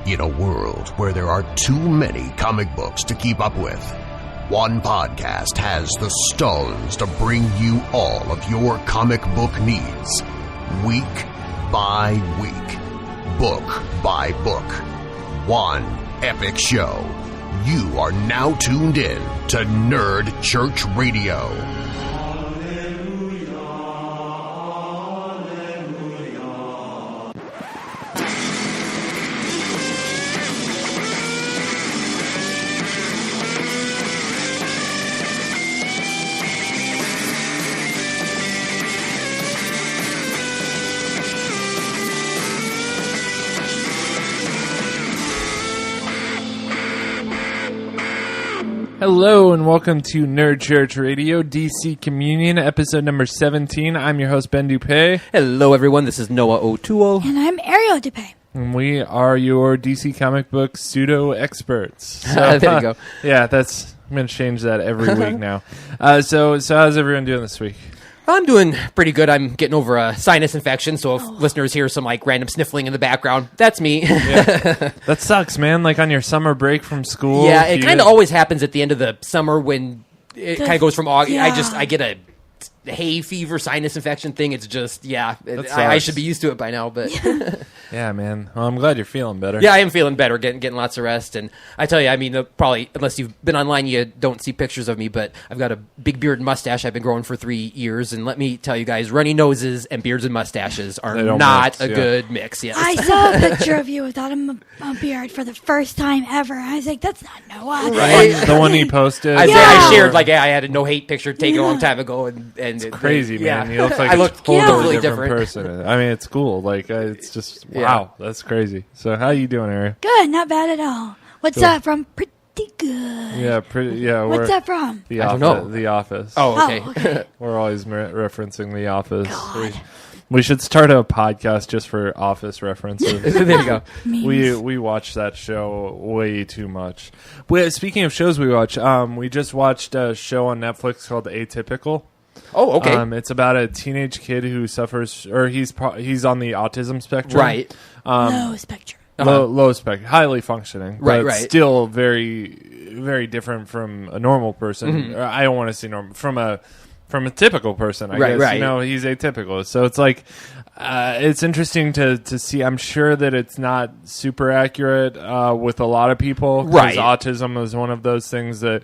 In a world where there are too many comic books to keep up with, one podcast has the stones to bring you all of your comic book needs. Week by week, book by book. One epic show. You are now tuned in to Nerd Church Radio. Hello and welcome to Nerd Church Radio, DC Communion, episode number 17. I'm your host, Ben Dupay. Hello, everyone. This is Noah O'Toole. And I'm Ariel Dupay. And we are your DC comic book pseudo-experts. So, there you go. Yeah, I'm going to change that every week now. So how's everyone doing this week? I'm doing pretty good. I'm getting over a sinus infection, so if listeners hear some random sniffling in the background, that's me. Yeah. That sucks, man. Like on your summer break from school. Yeah, it kind of always happens at the end of the summer when it kind of goes from August. Yeah. I get a hay fever sinus infection thing. It's just, I should be used to it by now, but yeah, man. Well, I'm glad you're feeling better. yeah, I am feeling better, getting lots of rest. And I tell you, I mean, probably, unless you've been online, you don't see pictures of me, but I've got a big beard and mustache I've been growing for 3 years. And let me tell you guys, runny noses and beards and mustaches are not a good mix. Yes. I saw a picture of you without a beard for the first time ever. I was like, that's not Noah. Right? The one he posted. I shared, I had a no-hate picture taken a long time ago. And it's crazy, man. Yeah. You look like I look a totally really different person. I mean, it's cool. It's just, wow, that's crazy. So how you doing, Ariel? Good, not bad at all. What's Cool. that from? Pretty good. Yeah, pretty. Yeah, What's that from? The I Office. don't know. The Office. Oh, okay. okay. We're always referencing The Office. God. We should start a podcast just for Office references. There you go. We watch that show way too much. Speaking of shows we watch, we just watched a show on Netflix called Atypical. Oh, okay. It's about a teenage kid who suffers, or he's on the autism spectrum. Right. Low spectrum. Low spectrum, highly functioning, but Right. still very, very different from a normal person. Mm-hmm. I don't want to say normal, from a typical person. I guess. Right. You know, he's atypical, so it's it's interesting to see. I'm sure that it's not super accurate with a lot of people, because Right. autism is one of those things that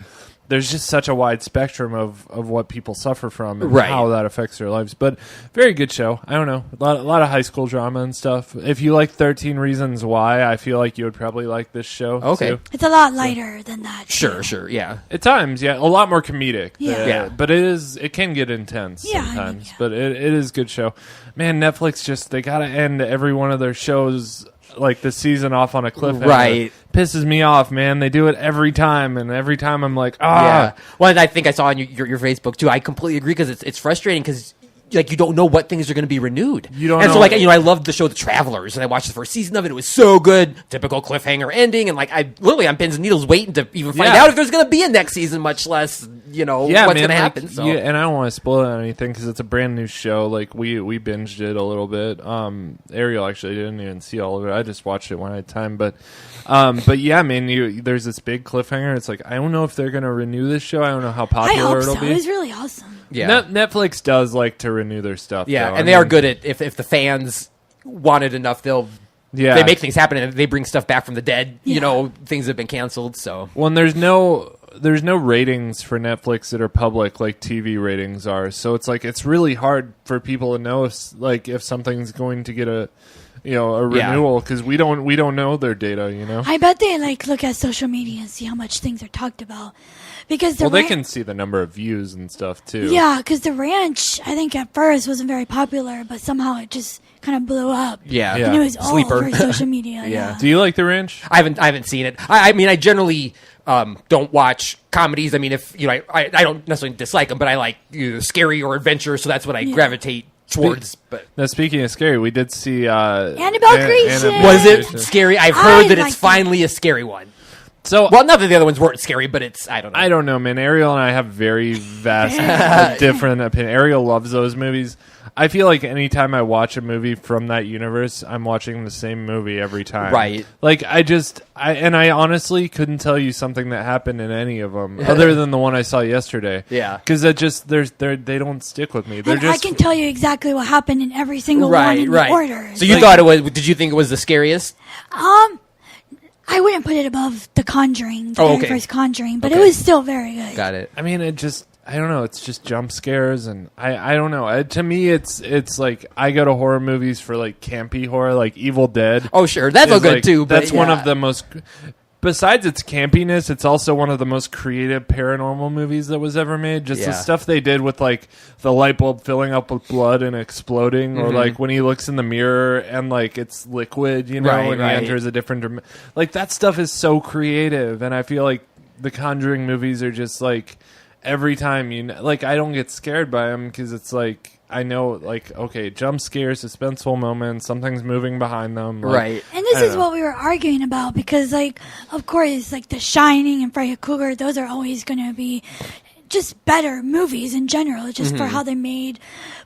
there's just such a wide spectrum of what people suffer from and Right. how that affects their lives. But very good show. I don't know. A lot of high school drama and stuff. If you like 13 Reasons Why, I feel like you would probably like this show. Okay. Too. It's a lot lighter than that. Sure, yeah. At times, yeah. A lot more comedic. Yeah. Yeah. But it can get intense Yeah, I mean, sometimes. yeah. But it is a good show. Man, Netflix they got to end every one of their shows the season off on a cliffhanger. Right. Pisses me off, man. They do it every time, and every time I'm like, Yeah. Well, and I think I saw on your Facebook too. I completely agree, because it's frustrating, because you don't know what things are going to be renewed. You don't and know. so I loved the show The Travelers, and I watched the first season of it. It was so good, typical cliffhanger ending, and I'm on pins and needles waiting to even find out if there's going to be a next season, much less what's going to happen. So yeah, and I don't want to spoil anything because it's a brand new show. We binged it a little bit. Ariel actually didn't even see all of it. I just watched it when I had time. But yeah, man, there's this big cliffhanger. It's I don't know if they're going to renew this show. I don't know how I popular hope it'll so. be. It was really awesome. yeah, Netflix does like to renew their stuff. yeah, though. and they are good at if the fans want it enough, they make things happen, and they bring stuff back from the dead. Yeah. Things have been canceled. So Well, there's no ratings for Netflix that are public like TV ratings are. So it's really hard for people to know if something's going to get a renewal, because we don't know their data. I bet they look at social media and see how much things are talked about. Because they can see the number of views and stuff too. Yeah, because The Ranch, I think at first wasn't very popular, but somehow it just kind of blew up. yeah. And it was all Sleeper. over social media. Yeah. Do you like The Ranch? I haven't seen it. I mean, I generally don't watch comedies. I mean, if I don't necessarily dislike them, but I like scary or adventure, so that's what I gravitate towards. But Now, speaking of scary, we did see Annabelle Creation. was it scary? I've heard that it's liked it. finally a scary one. So, Well, not that the other ones weren't scary, but I don't know. I don't know, man. Ariel and I have very vast, different opinion. Ariel loves those movies. I feel like anytime I watch a movie from that universe, I'm watching the same movie every time. Right. Like, I honestly couldn't tell you something that happened in any of them other than the one I saw yesterday. Yeah. Because they don't stick with me. They're And just... I can tell you exactly what happened in every single one in the order. So you thought it was, did you think it was the scariest? I wouldn't put it above The Conjuring, the very first Conjuring, but it was still very good. Got it. I mean, I don't know. It's just jump scares, and I don't know. To me, it's like I go to horror movies for like campy horror, like Evil Dead. Oh, sure, that's all good like, too. But that's one of the most. Besides its campiness, it's also one of the most creative paranormal movies that was ever made. Just the stuff they did with like the light bulb filling up with blood and exploding, or like when he looks in the mirror and like it's liquid, you know, and he enters a different. Like that stuff is so creative, and I feel like the Conjuring movies are just like every time like I don't get scared by them because it's like. I know, like, okay, jump scares, suspenseful moments, something's moving behind them. Like, right. And this is what we were arguing about because, like, of course, like The Shining and Freddy Krueger, those are always going to be just better movies in general, just for how they're made.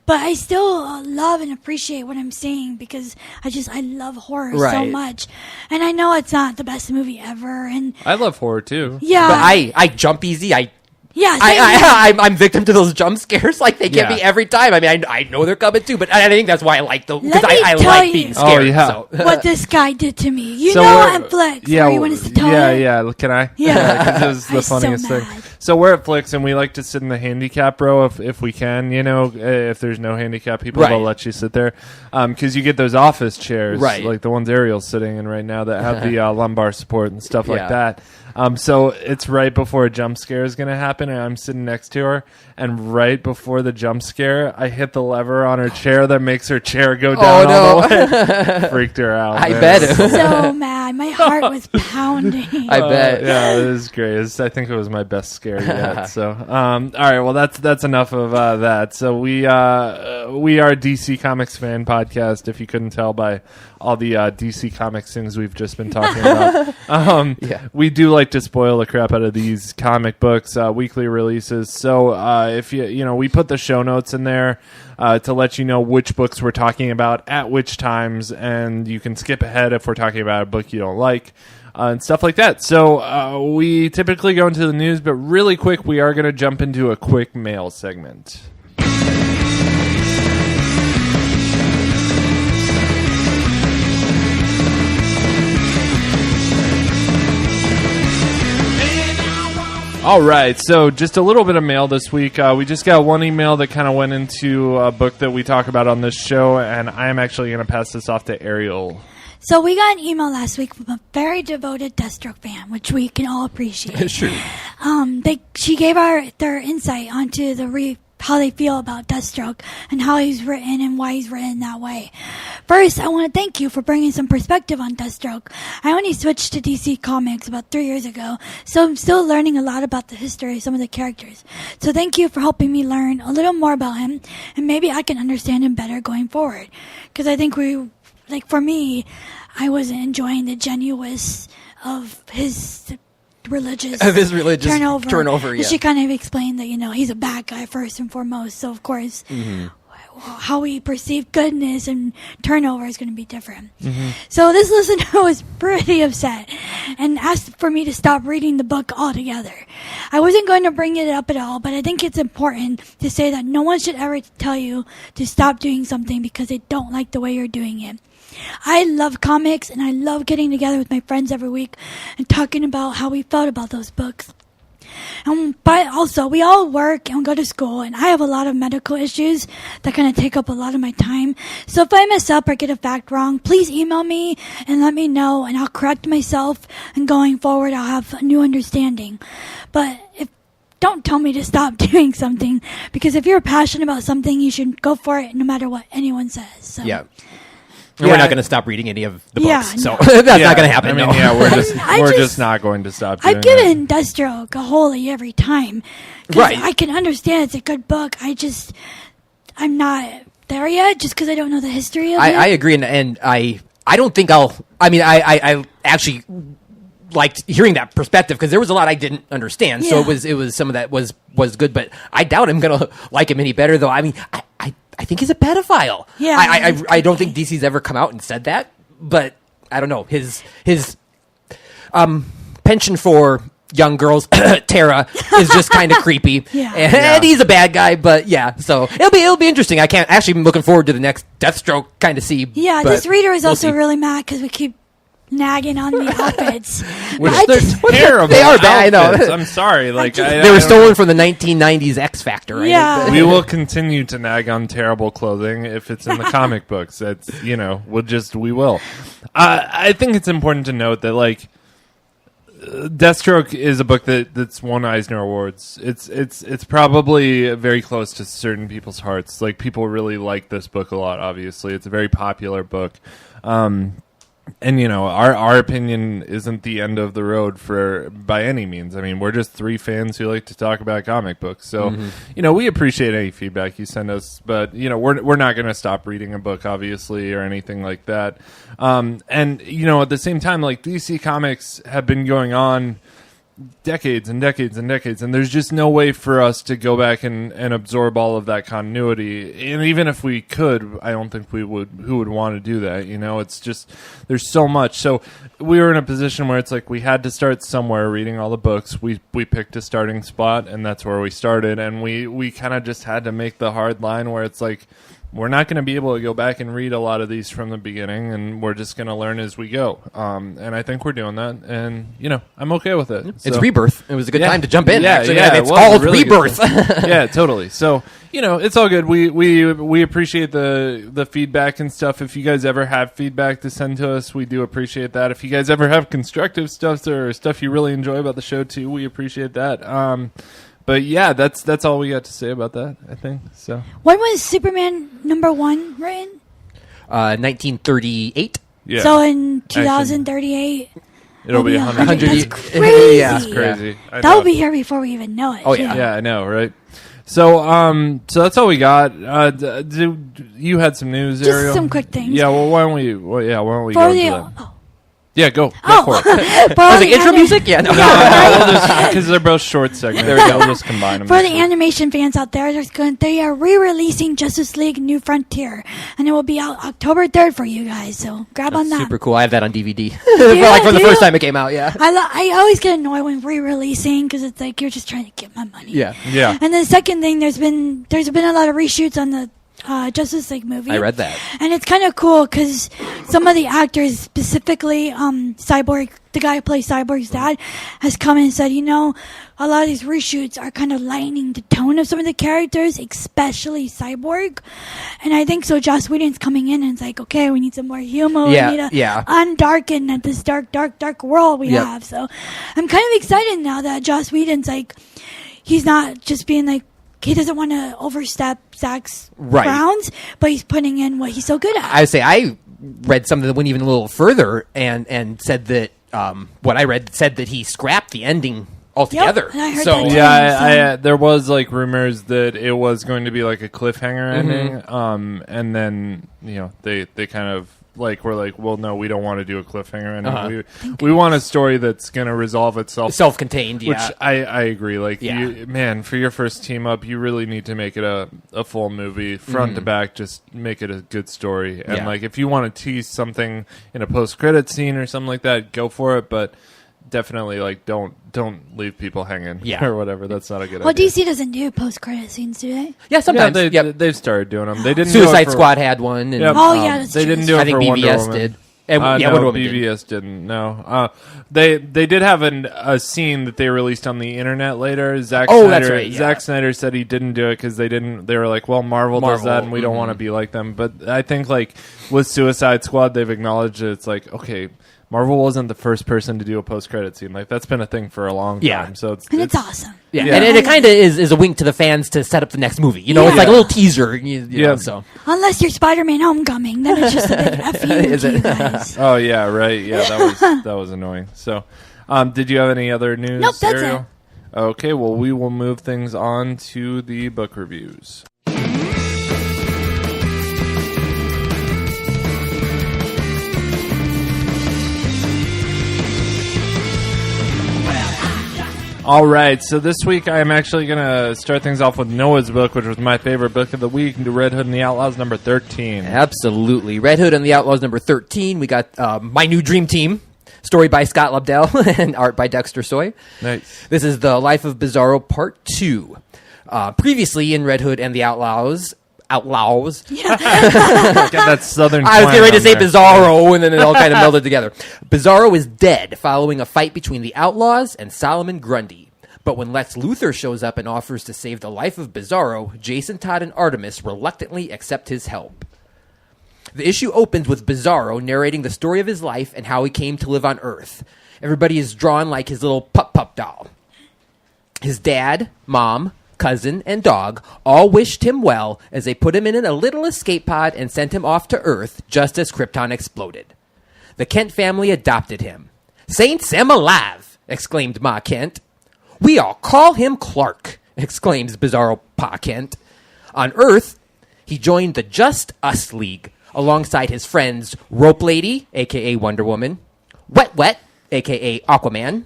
But I still love and appreciate what I'm seeing because I love horror so much. And I know it's not the best movie ever. And I love horror, too. Yeah. But I jump easy. Yeah, I'm victim to those jump scares. Like they get me every time. I mean, I know they're coming too, but I think that's why I like them because I like being scared. Oh, yeah. So. What this guy did to me, you So know, we're- at Flex. Yeah, you want us to tell it? yeah. Can I? Yeah. Because it was the I'm so funniest thing. mad. So we're at Flicks, and we like to sit in the handicap row if we can. You know, if there's no handicap people, they'll let you sit there. Because you get those office chairs, like the ones Ariel's sitting in right now, that have the lumbar support and stuff like that. So it's right before a jump scare is going to happen, and I'm sitting next to her. And right before the jump scare, I hit the lever on her chair that makes her chair go down all the way. Freaked her out. I man. bet. So mad. My heart was pounding. I bet. Yeah, it was great. I think it was my best scare yet. So, all right. Well, that's enough of that. So we are DC Comics fan podcast. If you couldn't tell by all the DC Comics things we've just been talking about, we do like to spoil the crap out of these comic books, weekly releases. So if we put the show notes in there to let you know which books we're talking about at which times, and you can skip ahead if we're talking about a book you don't like. And stuff like that. So we typically go into the news, but really quick, we are going to jump into a quick mail segment. All right, so just a little bit of mail this week. We just got one email that kind of went into a book that we talk about on this show, and I am actually going to pass this off to Ariel. So we got an email last week from a very devoted Deathstroke fan, which we can all appreciate. Sure. She gave their insight onto how they feel about Deathstroke and how he's written and why he's written that way. First, I want to thank you for bringing some perspective on Deathstroke. I only switched to DC Comics about 3 years ago, so I'm still learning a lot about the history of some of the characters. So thank you for helping me learn a little more about him, and maybe I can understand him better going forward. Because I think for me, I wasn't enjoying the genuineness of his religious turnover. Yeah. She kind of explained that, he's a bad guy first and foremost. So, of course, how we perceive goodness and turnover is going to be different. So this listener was pretty upset and asked for me to stop reading the book altogether. I wasn't going to bring it up at all, but I think it's important to say that no one should ever tell you to stop doing something because they don't like the way you're doing it. I love comics, and I love getting together with my friends every week and talking about how we felt about those books. But also, we all work and go to school, and I have a lot of medical issues that kind of take up a lot of my time. So if I mess up or get a fact wrong, please email me and let me know, and I'll correct myself, and going forward, I'll have a new understanding. But don't tell me to stop doing something, because if you're passionate about something, you should go for it no matter what anyone says. So. Yeah. We're not going to stop reading any of the books, so no. that's not going to happen. I mean, we're just not going to stop doing I've given Deathstroke a holy every time. Right. I can understand it's a good book. I'm not there yet just because I don't know the history of it. I agree, and I don't think I actually liked hearing that perspective because there was a lot I didn't understand. So it was some of that was good, but I doubt I'm going to like him any better, though. I mean, I think he's a pedophile. Yeah, I don't think DC's ever come out and said that, but I don't know. His penchant for young girls, Tara, is just kind of creepy. And he's a bad guy, but so it'll be interesting. I can't actually. I'm looking forward to the next Deathstroke kind of see. Yeah, this reader is also really mad because we keep nagging on the outfits. Which they're terrible. They are bad. I outfits. know. I'm sorry. Like they were stolen from the 1990s X Factor. Right? Yeah. We will continue to nag on terrible clothing if it's in the comic books. It's we will. I think it's important to note that like Deathstroke is a book that's won Eisner Awards. It's probably very close to certain people's hearts. Like people really like this book a lot. Obviously, it's a very popular book. And our opinion isn't the end of the road by any means. I mean, we're just three fans who like to talk about comic books. So, we appreciate any feedback you send us, but we're not going to stop reading a book, obviously, or anything like that. And at the same time, like DC Comics have been going on decades and decades and decades, and there's just no way for us to go back and absorb all of that continuity. And even if we could, I don't think who would want to do that. It's just there's so much. So we were in a position where it's like we had to start somewhere reading all the books. We picked a starting spot, and that's where we started. And we kind of just had to make the hard line where it's like we're not going to be able to go back and read a lot of these from the beginning, and we're just going to learn as we go. And I think we're doing that, and I'm okay with it. It's Rebirth. It was a good time to jump in. Actually, it's it called really Rebirth. Yeah, totally. So it's all good. We appreciate the feedback and stuff. If you guys ever have feedback to send to us, we do appreciate that. If you guys ever have constructive stuff or stuff you really enjoy about the show too, we appreciate that. But yeah, that's all we got to say about that, I think. So when was Superman #1 written? 1938. Yeah. So in 2038, it'll be 100 years. That's crazy. Yeah. Crazy. That will be here before we even know it. Oh, too. yeah. Yeah, I know, right? So that's all we got. You had some news, Just Ariel? some quick things. Yeah, well, why don't we go into that? Yeah, go for it. Was it intro music? Yeah, no. Because they're both short segments. There we go. We'll just combine them. For the animation fans out there, they are re-releasing Justice League New Frontier, and it will be out October 3rd for you guys. So grab on that. Super cool. I have that on DVD. Yeah, for the first time it came out. Yeah. I always get annoyed when re-releasing because it's like you're just trying to get my money. Yeah. And the second thing, there's been a lot of reshoots on the Justice League movie. I read that. And it's kind of cool because some of the actors, specifically Cyborg, the guy who plays Cyborg's dad, has come in and said, a lot of these reshoots are kind of lightening the tone of some of the characters, especially Cyborg. And I think so Joss Whedon's coming in and it's like, okay, we need some more humor. Yeah, we need to undarken this dark world we have. So I'm kind of excited now that Joss Whedon's like, he's not just being like, he doesn't want to overstep Zach's bounds, but he's putting in what he's so good at. I would say I read something that went even a little further and said that what I read said that he scrapped the ending altogether. Yep, and I heard so that too, yeah, there was like rumors that it was going to be like a cliffhanger ending, and then they kind of we're like, well, no, we don't want to do a cliffhanger ending. We want a story that's going to resolve itself, self-contained. Which I agree. Like, for your first team up, you really need to make it a full movie, front to back. Just make it a good story. And like, if you want to tease something in a post-credit scene or something like that, go for it. But definitely, like, don't leave people hanging or whatever. That's not a good idea. Well, DC doesn't do post-credit scenes, do they? Yeah, sometimes. They've started doing them. They didn't. Suicide Squad had one. And, that's they true. didn't do it I think for Wonder BVS Woman. did. And, no, Wonder Woman BVS didn't. No, they did have a scene that they released on the internet later. Zack Snyder, that's right. Yeah. Zack Snyder said he didn't do it because they didn't. They were like, well, Marvel does that, and we don't want to be like them. But I think like with Suicide Squad, they've acknowledged that it's like, okay, Marvel wasn't the first person to do a post-credit scene. Like, that's been a thing for a long time. So it's awesome. Yeah. And it kind of is a wink to the fans to set up the next movie. It's like a little teaser. You know, so. Unless you're Spider-Man Homecoming, then it's just a big F you to you guys. Oh, yeah, right. Yeah, that was annoying. So, did you have any other news, Nope, that's Ariel? it. Okay, well, we will move things on to the book reviews. All right, so this week I am actually going to start things off with Noah's book, which was my favorite book of the week, and do Red Hood and the Outlaws number 13. Absolutely. Red Hood and the Outlaws number 13. We got My New Dream Team, story by Scott Lobdell and art by Dexter Soy. Nice. This is The Life of Bizarro Part 2. Previously in Red Hood and the Outlaws. Got that southern I was getting ready to say there. Bizarro, and then it all kind of melded together. Bizarro is dead following a fight between the Outlaws and Solomon Grundy. But when Lex Luthor shows up and offers to save the life of Bizarro, Jason Todd and Artemis reluctantly accept his help. The issue opens with Bizarro narrating the story of his life and how he came to live on Earth. Everybody is drawn like his little pup doll. His dad, mom, cousin, and dog all wished him well as they put him in a little escape pod and sent him off to Earth just as Krypton exploded. The Kent family adopted him. "Saints, I'm alive!" exclaimed Ma Kent. "We all call him Clark," exclaims Bizarro Pa Kent. On Earth, he joined the Just Us League alongside his friends Rope Lady, a.k.a. Wonder Woman, Wet Wet, a.k.a. Aquaman,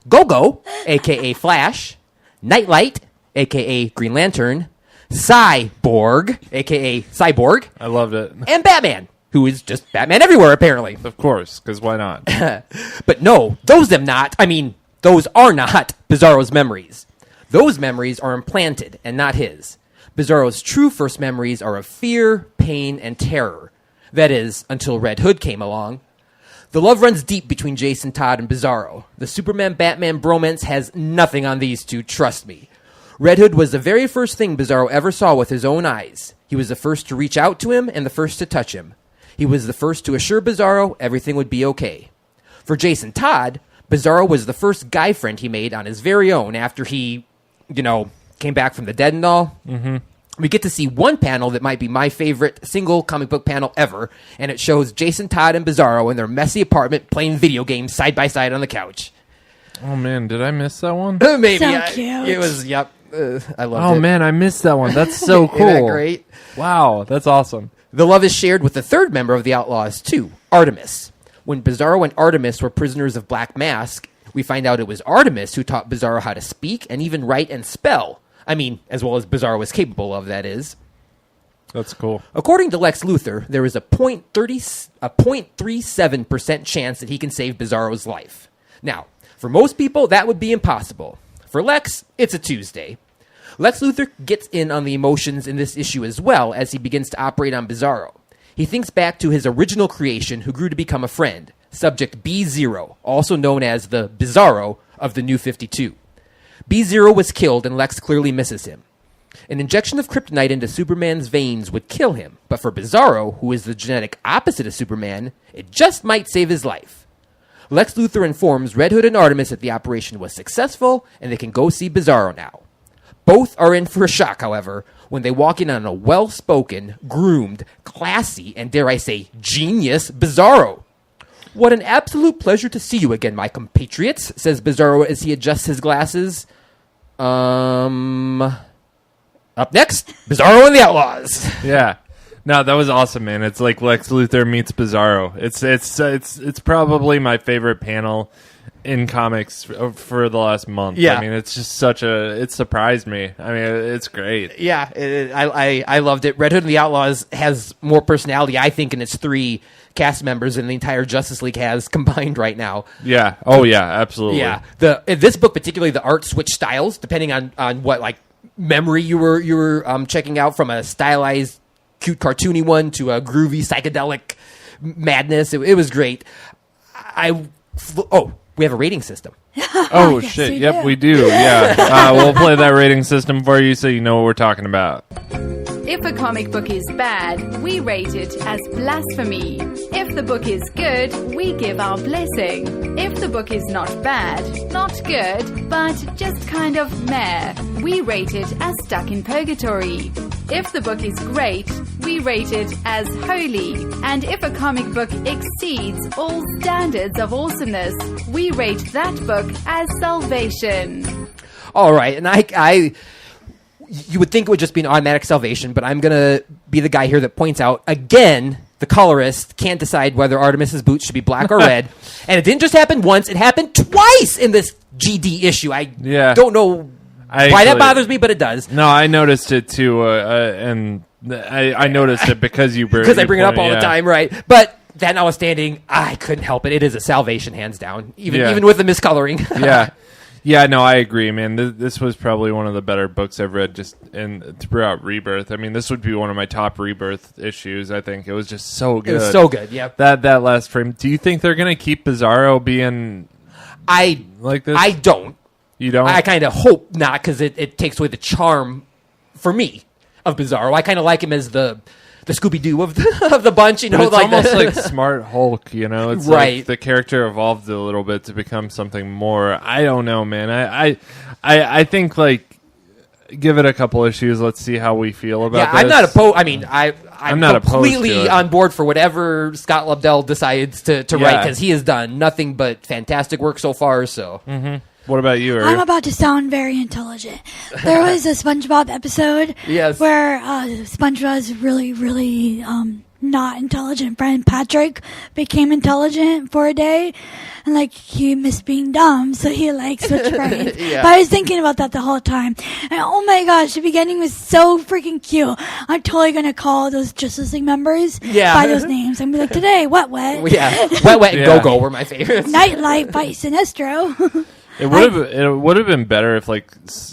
Go-Go, a.k.a. Flash, Nightlight, a.k.a. Green Lantern, Cyborg, a.k.a. Cyborg, I loved it. and Batman, who is just Batman everywhere, apparently. Of course, because why not? But no, those are not Bizarro's memories. Those memories are implanted and not his. Bizarro's true first memories are of fear, pain, and terror. That is, until Red Hood came along. The love runs deep between Jason Todd and Bizarro. The Superman-Batman bromance has nothing on these two, trust me. Red Hood was the very first thing Bizarro ever saw with his own eyes. He was the first to reach out to him and the first to touch him. He was the first to assure Bizarro everything would be okay. For Jason Todd, Bizarro was the first guy friend he made on his very own after he, came back from the dead and all. Mm-hmm. We get to see one panel that might be my favorite single comic book panel ever, and it shows Jason Todd and Bizarro in their messy apartment playing video games side by side on the couch. Oh, man, did I miss that one? Maybe. So cute. It was, yep. I loved it. Oh, man, I missed that one. That's so cool. Isn't that great? Wow, that's awesome. The love is shared with the third member of the Outlaws, too, Artemis. When Bizarro and Artemis were prisoners of Black Mask, we find out it was Artemis who taught Bizarro how to speak and even write and spell. I mean, as well as Bizarro was capable of, that is. That's cool. According to Lex Luthor, there is a 0.37% chance that he can save Bizarro's life. Now, for most people, that would be impossible. For Lex, it's a Tuesday. Lex Luthor gets in on the emotions in this issue as well as he begins to operate on Bizarro. He thinks back to his original creation who grew to become a friend, Subject B-Zero, also known as the Bizarro of the New 52. B-Zero was killed and Lex clearly misses him. An injection of kryptonite into Superman's veins would kill him, but for Bizarro, who is the genetic opposite of Superman, it just might save his life. Lex Luthor informs Red Hood and Artemis that the operation was successful and they can go see Bizarro now. Both are in for a shock, however, when they walk in on a well-spoken, groomed, classy, and dare I say, genius Bizarro. "What an absolute pleasure to see you again, my compatriots," says Bizarro as he adjusts his glasses. Up next, Bizarro and the Outlaws. Yeah. No, that was awesome, man. It's like Lex Luthor meets Bizarro. It's probably my favorite panel in comics for the last month. Yeah. I mean, it's just it surprised me. I mean, it's great. Yeah, I loved it. Red Hood and the Outlaws has more personality, I think, in its three cast members than the entire Justice League has combined right now. Yeah. Oh, yeah, absolutely. Yeah. In this book, particularly, the art switched styles depending on what memory you were checking out, from a stylized, cute, cartoony one to a groovy, psychedelic madness. It was great. We have a rating system. Oh, Yes, shit. we Yep, do. we do. Yeah. We'll play that rating system for you so you know what we're talking about. If a comic book is bad, we rate it as blasphemy. If the book is good, we give our blessing. If the book is not bad, not good, but just kind of meh, we rate it as stuck in purgatory. If the book is great, we rate it as holy. And if a comic book exceeds all standards of awesomeness, we rate that book as salvation. All right, and you would think it would just be an automatic salvation, but I'm going to be the guy here that points out, again, the colorist can't decide whether Artemis's boots should be black or red. And it didn't just happen once, it happened twice in this GD issue. I Yeah. don't know why that bothers me, but it does. No, I noticed it too, and I noticed it because you because I bring it up all the time, right? But that notwithstanding, I couldn't help it. It is a salvation, hands down, even with the miscoloring. Yeah, no, I agree, man. This was probably one of the better books I've read just throughout Rebirth. I mean, this would be one of my top Rebirth issues, I think. It was just so good. It was so good, yeah. That last frame. Do you think they're going to keep Bizarro being like this? I don't. You don't? I kind of hope not, because it takes away the charm, for me, of Bizarro. I kind of like him as the Scooby-Doo of the bunch, you know. But it's almost like Smart Hulk, you know. It's right. Like the character evolved a little bit to become something more. I don't know, man. I think like give it a couple issues. Let's see how we feel about this. I'm not opposed. I mean, I'm not completely on board for whatever Scott Lobdell decides to write, because he has done nothing but fantastic work so far. So. Mm-hmm. What about you, Ariel? I'm about to sound very intelligent. There was a SpongeBob episode where SpongeBob's really, really not intelligent friend Patrick became intelligent for a day, and like he missed being dumb, so he like switched brains. But I was thinking about that the whole time, and oh my gosh, the beginning was so freaking cute. I'm totally gonna call those Justice League members by those names. I'm gonna be like, today, Wet, Wet, and Go-Go were my favorites. Nightlight by Sinestro. It would have been better if, like,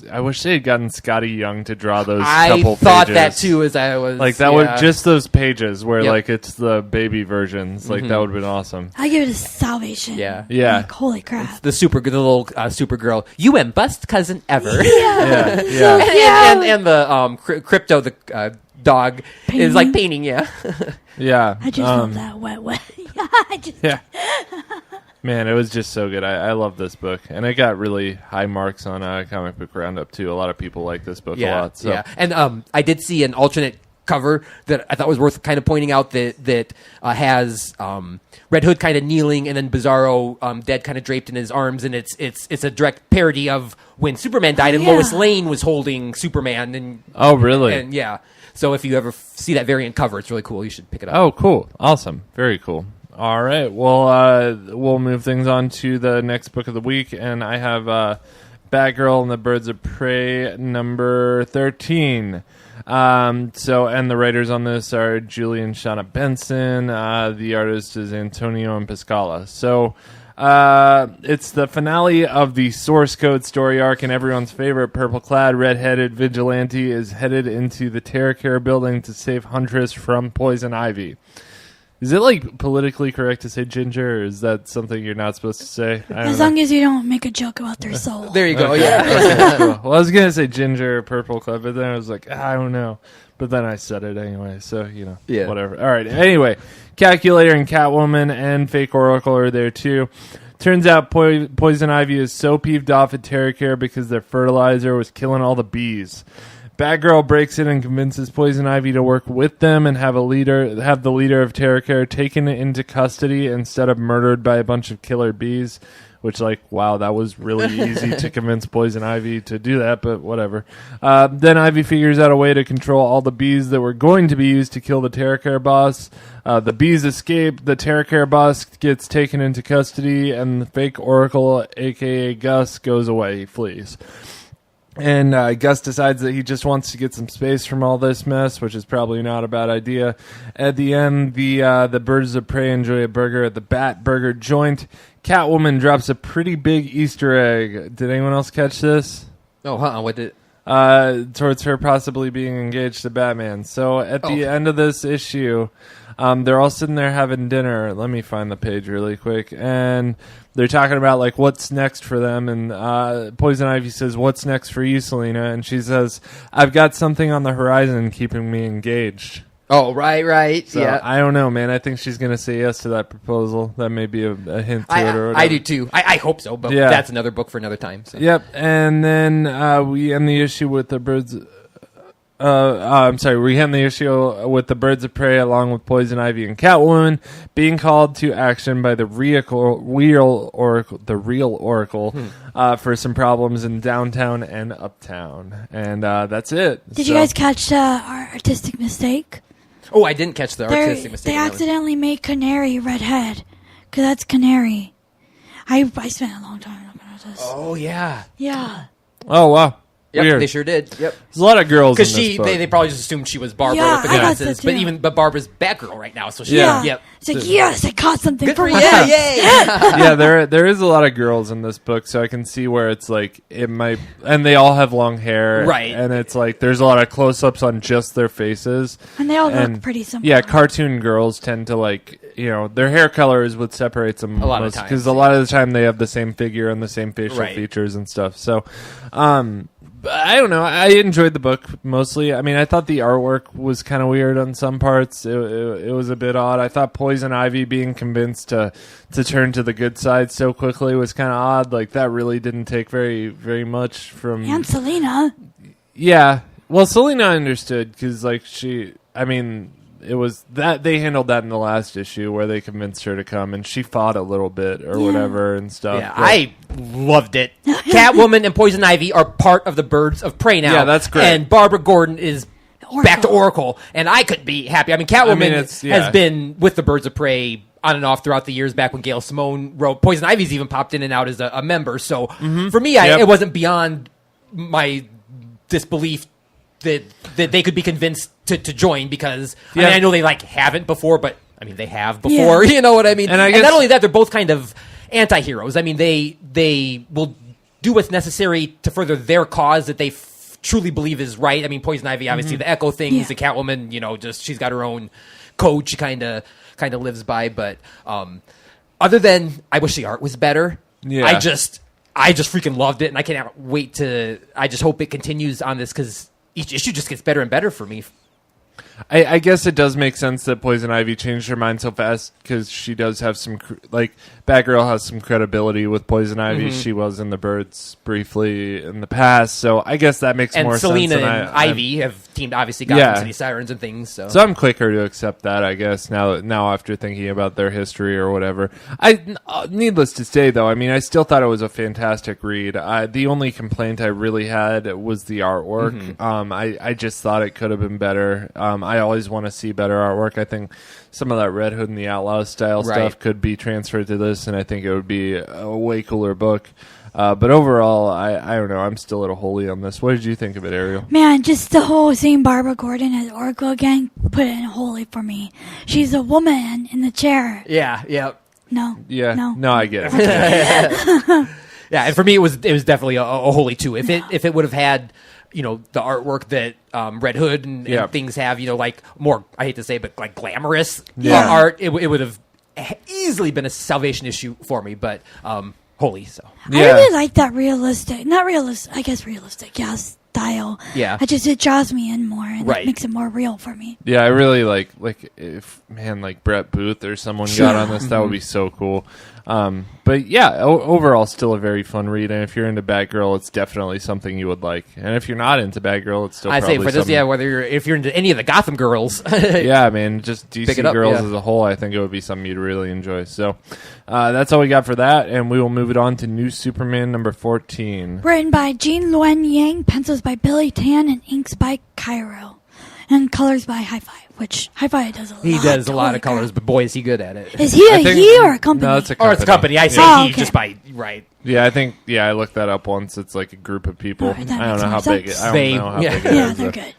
I wish they had gotten Scotty Young to draw those couple pages. I thought that too, as I was like that would just those pages where like it's the baby versions. Like that would have been awesome. I give it a salvation. Yeah. Like, holy crap! The little Supergirl. You and best cousin ever. Yeah. And the Crypto the dog painting? Is like painting. Yeah. I just love that wet. Man, it was just so good. I love this book, and it got really high marks on Comic Book Roundup too. A lot of people like this book a lot. So. Yeah, and I did see an alternate cover that I thought was worth kind of pointing out that has Red Hood kind of kneeling, and then Bizarro dead, kind of draped in his arms, and it's a direct parody of when Superman died, and Lois Lane was holding Superman. And really? And so if you ever see that variant cover, it's really cool. You should pick it up. Oh, cool! Awesome, very cool. All right, well, we'll move things on to the next book of the week, and I have Batgirl and the Birds of Prey, number 13. And the writers on this are Julie and Shauna Benson. The artist is Antonio and Pascala. So it's the finale of the Source Code story arc, and everyone's favorite purple-clad, red-headed vigilante is headed into the Terra Care building to save Huntress from Poison Ivy. Is it, like, politically correct to say ginger, or is that something you're not supposed to say? As long as you don't make a joke about their soul. There you go, Okay, cool. Well, I was going to say ginger or purple club, but then I was like, I don't know. But then I said it anyway, so, whatever. All right, anyway, Calculator and Catwoman and Fake Oracle are there, too. Turns out Poison Ivy is so peeved off at Terra Care because their fertilizer was killing all the bees. Batgirl breaks in and convinces Poison Ivy to work with them and have the leader of Terra Care taken into custody instead of murdered by a bunch of killer bees. Which, like, wow, that was really easy to convince Poison Ivy to do that, but whatever. Then Ivy figures out a way to control all the bees that were going to be used to kill the Terra Care boss. The bees escape, the Terra Care boss gets taken into custody, and the fake Oracle, a.k.a. Gus, goes away. He flees. And Gus decides that he just wants to get some space from all this mess, which is probably not a bad idea. At the end, the Birds of Prey enjoy a burger at the Bat Burger joint. Catwoman drops a pretty big Easter egg. Did anyone else catch this? Oh, what did... Towards her possibly being engaged to Batman. So at the end of this issue, they're all sitting there having dinner. Let me find the page really quick. And they're talking about, like, what's next for them. And Poison Ivy says, "What's next for you, Selena?" And she says, "I've got something on the horizon keeping me engaged." Oh, right. So, yeah. I don't know, man. I think she's going to say yes to that proposal. That may be a hint to it or whatever. I do, too. I hope so, but that's another book for another time. So. Yep. And then we end the issue with the Birds... we end the issue with the Birds of Prey along with Poison Ivy and Catwoman being called to action by the real Oracle for some problems in downtown and uptown. And that's it. Did you guys catch our artistic mistake? Oh, I didn't catch the artistic mistake. They accidentally made Canary redhead, because that's Canary. I spent a long time looking at this. Oh yeah. Yeah. Oh wow. Yep, Weird. they sure did. Yep. There's a lot of girls in Because this book. they probably just assumed she was Barbara Yeah, with the I got glasses, that too. but Barbara's Batgirl right now, so she Yeah. yep. It's like, yes, I caught something Good for you. you. Yeah, yay. Yeah, there is a lot of girls in this book, so I can see where it's like it might, and they all have long hair, Right. And it's like there's a lot of close-ups on just their faces, And they all look pretty similar. Yeah, cartoon girls tend to like, their hair color is what separates them A lot of times, because a lot of the time they have the same figure and the same facial Right. features and stuff. So, but I don't know. I enjoyed the book mostly. I mean, I thought the artwork was kind of weird on some parts. It was a bit odd. I thought Poison Ivy being convinced to turn to the good side so quickly was kind of odd. Like that really didn't take very very much from. And Selena. Yeah, well, Selena understood because like it was that they handled that in the last issue where they convinced her to come and she fought a little bit or whatever and stuff. Yeah, but- I loved it. Catwoman and Poison Ivy are part of the Birds of Prey now. Yeah, that's great. And Barbara Gordon is Oracle. back to Oracle, and I could be happy. I mean, Catwoman it's- yeah. has been with the Birds of Prey on and off throughout the years back when Gail Simone wrote. Poison Ivy's even popped in and out as a member. So for me, Yep. it wasn't beyond my disbelief that they could be convinced to join because I Yeah. mean, I know they haven't before, but I mean they have before. Yeah. You know what I mean? And I And guess- not only that, they're both kind of anti-heroes. I mean, they will do what's necessary to further their cause that they truly believe is right. I mean, Poison Ivy, obviously, the Echo things, Yeah. the Catwoman, just she's got her own code she kind of lives by. But other than, I wish the art was better. Yeah. I just freaking loved it, and I cannot wait to. I just hope it continues on this because each issue just gets better and better for me. I guess it does make sense that Poison Ivy changed her mind so fast because she does have some Batgirl has some credibility with Poison Ivy. She was in the Birds briefly in the past, so I guess that makes And more Selena sense. and Ivy have teamed obviously Gotham Yeah. City Sirens and things. So I'm quicker to accept that, I guess. Now after thinking about their history or whatever, needless to say, though, I mean, I still thought it was a fantastic read. The only complaint I really had was the artwork. I just thought it could have been better. I always want to see better artwork. I think some of that Red Hood and the Outlaws style Right. stuff could be transferred to this, and I think it would be a way cooler book. But overall, I don't know. I'm still a little holy on this. What did you think of it, Ariel? Man, just the whole seeing Barbara Gordon as Oracle again put it in holy for me. She's a woman in the chair. yeah. No. Yeah, No. I get it. Yeah, and for me, it was definitely a holy two. If it would have had, the artwork that Red Hood and things have, more, I hate to say, but glamorous art, it would have easily been a salvation issue for me. But holy, so I really like that realistic, style. Yeah. It draws me in more and Right. it makes it more real for me. Yeah, I really like if Brett Booth or someone got on this, that would be so cool. But yeah, overall, still a very fun read. And if you're into Batgirl, it's definitely something you would like. And if you're not into Batgirl, it's still I probably say for this, something. if you're into any of the Gotham girls, Yeah, man, just DC Pick it up, girls yeah. as a whole, I think it would be something you'd really enjoy. So that's all we got for that, and we will move it on to New Superman number 14. Written by Jean Luen Yang, pencils by Billy Tan, and inks by Cairo. And colors by Hi-Fi, which Hi-Fi does a lot. he does a lot Holy of colors, crap. but boy, is he good at it. Is he I a think- he or a company? No, it's a Or company. it's a company. I say Oh, he okay. just by right. Yeah, I think. Yeah, I looked that up once. It's like a group of people. Alright, that I don't makes know how more big. sense. I don't They- know how yeah. big it Yeah, is. they're good.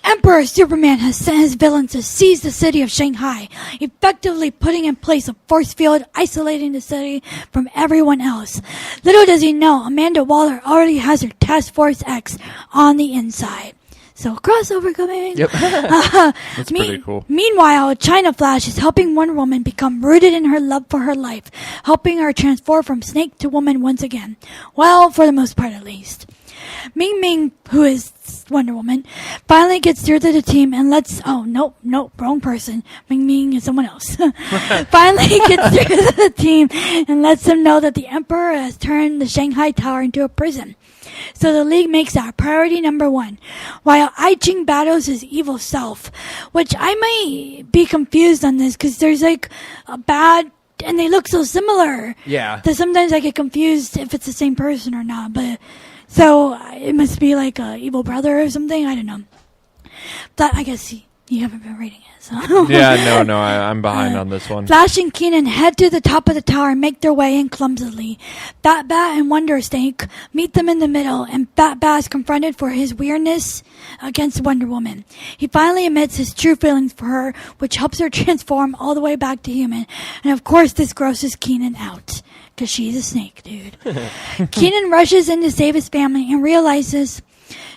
Emperor Superman has sent his villains to seize the city of Shanghai, effectively putting in place a force field isolating the city from everyone else. Little does he know, Amanda Waller already has her Task Force X on the inside. So crossover coming. Yep. That's pretty cool. Meanwhile, China Flash is helping Wonder Woman become rooted in her love for her life, helping her transform from snake to woman once again. Well, for the most part at least. Ming Ming, who is Wonder Woman, finally gets through to the team and lets... Oh, nope, wrong person. Ming Ming is someone else. Finally gets through to the team and lets them know that the Emperor has turned the Shanghai Tower into a prison. So the League makes that priority number one, while I Ching battles his evil self, which I might be confused on this because there's a bad, and they look so similar. Yeah. That sometimes I get confused if it's the same person or not. But so it must be like a evil brother or something. I don't know. But I guess You haven't been reading it, so. Yeah, no, I'm behind on this one. Flash and Keenan head to the top of the tower and make their way in clumsily. Bat and Wonder Snake meet them in the middle, and Bat is confronted for his weirdness against Wonder Woman. He finally admits his true feelings for her, which helps her transform all the way back to human. And of course, this grosses Keenan out, because she's a snake, dude. Keenan rushes in to save his family and realizes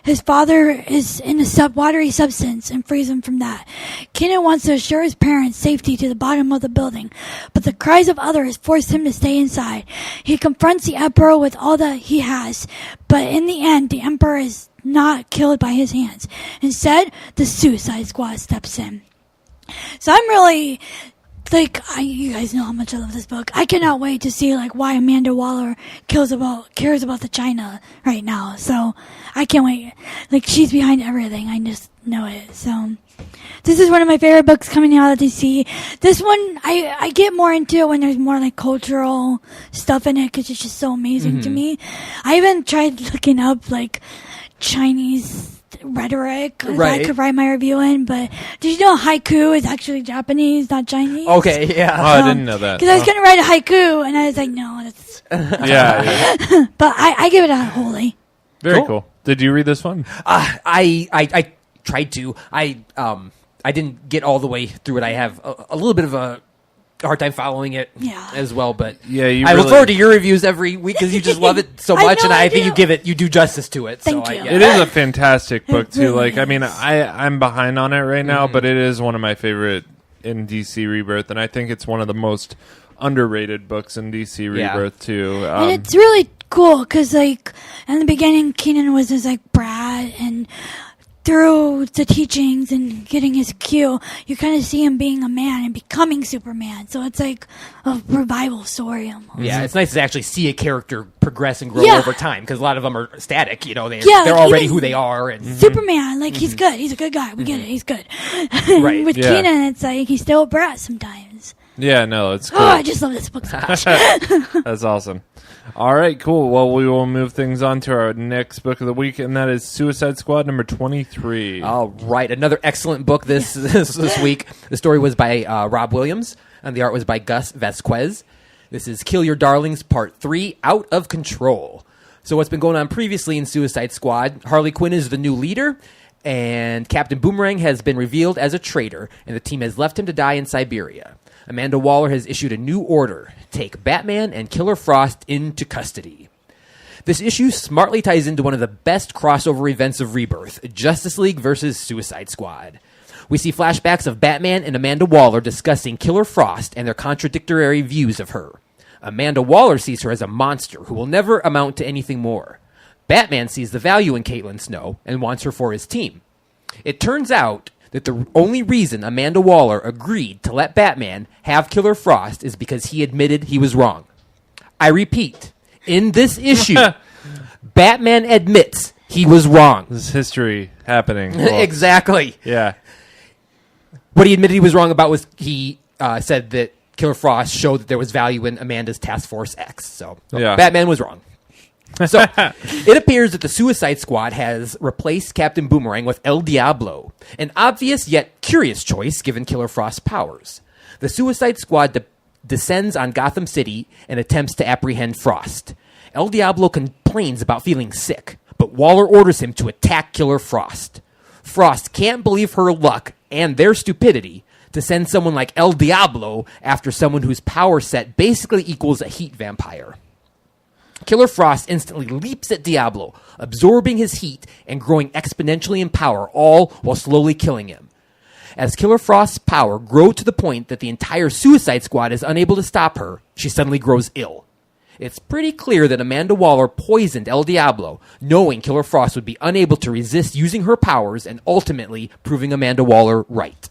his father is in a watery substance and frees him from that. Keenan wants to assure his parents' safety to the bottom of the building, but the cries of others force him to stay inside. He confronts the Emperor with all that he has, but in the end, the Emperor is not killed by his hands. Instead, the Suicide Squad steps in. So I'm really... you guys know how much I love this book. I cannot wait to see why Amanda Waller cares about the China right now. So I can't wait. She's behind everything. I just know it. So this is one of my favorite books coming out of DC. This one I get more into it when there's more cultural stuff in it because it's just so amazing to me. I even tried looking up Chinese rhetoric I could write my review in, but did you know haiku is actually Japanese, not Chinese? Okay, yeah. Oh, I didn't know that. Because I was going to write a haiku, and I was like, no, that's... yeah. But I give it a holy. Very cool. Did you read this one? I tried to. I didn't get all the way through it. I have a little bit of a hard time following it as well, but I look forward to your reviews every week because you just love it so much, and I think you do justice to it. Thank you. It is a fantastic book too. I'm behind on it right now, but it is one of my favorite in DC Rebirth, and I think it's one of the most underrated books in DC Rebirth too. And it's really cool because in the beginning, Keenan was this brat, and through the teachings and getting his cue, you kind of see him being a man and becoming Superman. So it's a revival story almost. Yeah, it's nice to actually see a character progress and grow over time because a lot of them are static. They're already who they are. And Superman, he's good. He's a good guy. We get it. He's good. Right. With Keenan, it's he's still a brat sometimes. Yeah, no, it's cool. Oh, I just love this book so much. That's awesome. All right, cool. Well, we will move things on to our next book of the week, and that is Suicide Squad number 23. All right, another excellent book this week. The story was by Rob Williams, and the art was by Gus Vasquez. This is Kill Your Darlings Part 3, Out of Control. So what's been going on previously in Suicide Squad, Harley Quinn is the new leader, and Captain Boomerang has been revealed as a traitor, and the team has left him to die in Siberia. Amanda Waller has issued a new order: take Batman and Killer Frost into custody. This issue smartly ties into one of the best crossover events of Rebirth, Justice League versus Suicide Squad. We see flashbacks of Batman and Amanda Waller discussing Killer Frost and their contradictory views of her. Amanda Waller sees her as a monster who will never amount to anything more. Batman sees the value in Caitlin Snow and wants her for his team. It turns out that the only reason Amanda Waller agreed to let Batman have Killer Frost is because he admitted he was wrong. I repeat, in this issue, Batman admits he was wrong. This is history happening. Exactly. Yeah. What he admitted he was wrong about was he said that Killer Frost showed that there was value in Amanda's Task Force X. So Batman was wrong. So it appears that the Suicide Squad has replaced Captain Boomerang with El Diablo, an obvious yet curious choice given Killer Frost's powers. The Suicide Squad descends on Gotham City and attempts to apprehend Frost. El Diablo complains about feeling sick, but Waller orders him to attack Killer Frost. Frost can't believe her luck and their stupidity to send someone like El Diablo after someone whose power set basically equals a heat vampire. Killer Frost instantly leaps at Diablo, absorbing his heat and growing exponentially in power, all while slowly killing him. As Killer Frost's power grows to the point that the entire Suicide Squad is unable to stop her, she suddenly grows ill. It's pretty clear that Amanda Waller poisoned El Diablo, knowing Killer Frost would be unable to resist using her powers and ultimately proving Amanda Waller right.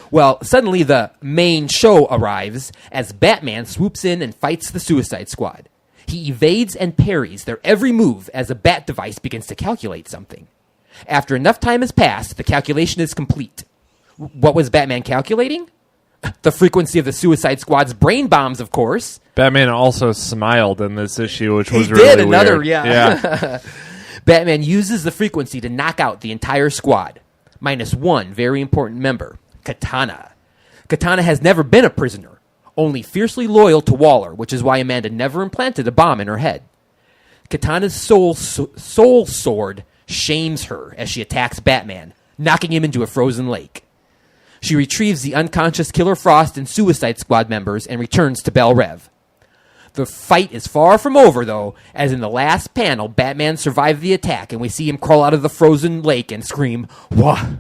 Well, suddenly the main show arrives as Batman swoops in and fights the Suicide Squad. He evades and parries their every move as a bat device begins to calculate something. After enough time has passed, the calculation is complete. What was Batman calculating? The frequency of the Suicide Squad's brain bombs, of course. Batman also smiled in this issue, which was really weird. Yeah. Batman uses the frequency to knock out the entire squad. minus one very important member, Katana. Katana has never been a prisoner, only fiercely loyal to Waller, which is why Amanda never implanted a bomb in her head. Katana's soul sword shames her as she attacks Batman, knocking him into a frozen lake. She retrieves the unconscious Killer Frost and Suicide Squad members and returns to Belle Rev. The fight is far from over, though, as in the last panel, Batman survived the attack, and we see him crawl out of the frozen lake and scream, Waller!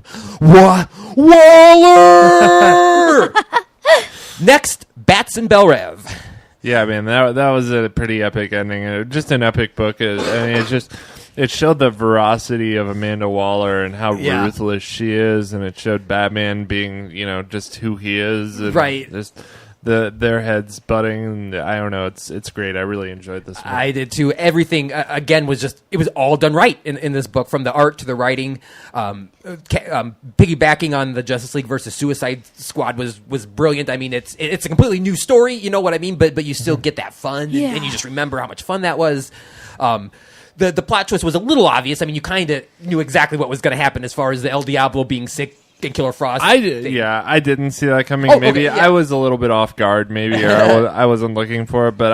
Next, Bats and Belle Rev. Yeah, man, that was a pretty epic ending. Just an epic book. It showed the veracity of Amanda Waller and how ruthless she is, and it showed Batman being, just who he is. And right. Just their heads butting. And I don't know. It's great. I really enjoyed this book. I did too. Everything again was it was all done right in this book, from the art to the writing. Piggybacking on the Justice League versus Suicide Squad was brilliant. I mean, it's a completely new story. You know what I mean? But you still get that fun, and you just remember how much fun that was. The plot twist was a little obvious. I mean, you kind of knew exactly what was going to happen as far as the El Diablo being sick and Killer Frost. I didn't see that coming. Maybe I was a little bit off guard, maybe, or I wasn't looking for it. But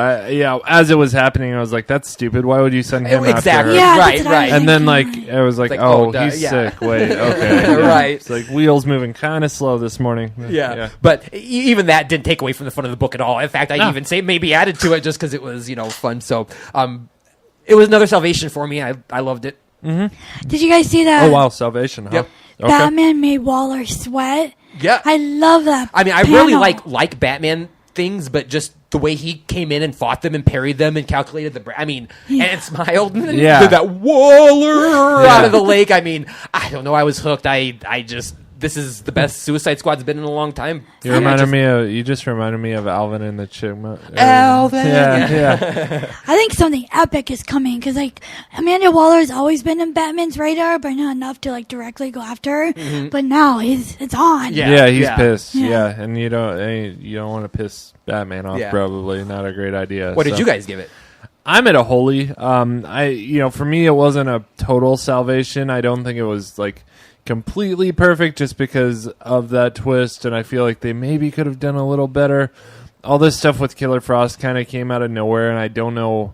as it was happening, I was like, "That's stupid. Why would you send him after her?" Yeah, right. And then I was like, he's sick. Wait, okay, right. It's like wheels moving kind of slow this morning. Yeah. But even that didn't take away from the fun of the book at all. In fact, I'd even say maybe added to it just because it was fun. So it was another salvation for me. I loved it. Mm-hmm. Did you guys see that? Oh wow, salvation! Huh? Yep. Okay. Batman made Waller sweat. Yeah, I love that. I mean, I panel. really like Batman things, but just the way he came in and fought them and parried them and calculated and smiled and did that Waller out of the lake. I mean, I don't know. I was hooked. This is the best Suicide Squad's been in a long time. You just reminded me of Alvin and the Chipmunk. Alvin. Yeah. I think something epic is coming because Amanda Waller's always been in Batman's radar, but not enough to directly go after her. Mm-hmm. But now it's on. Yeah, he's pissed. Yeah, and you don't want to piss Batman off. Probably not a great idea. What did you guys give it? I'm at a holy. For me, it wasn't a total salvation. I don't think it was completely perfect just because of that twist, and I feel like they maybe could have done a little better. All this stuff with Killer Frost kind of came out of nowhere, and I don't know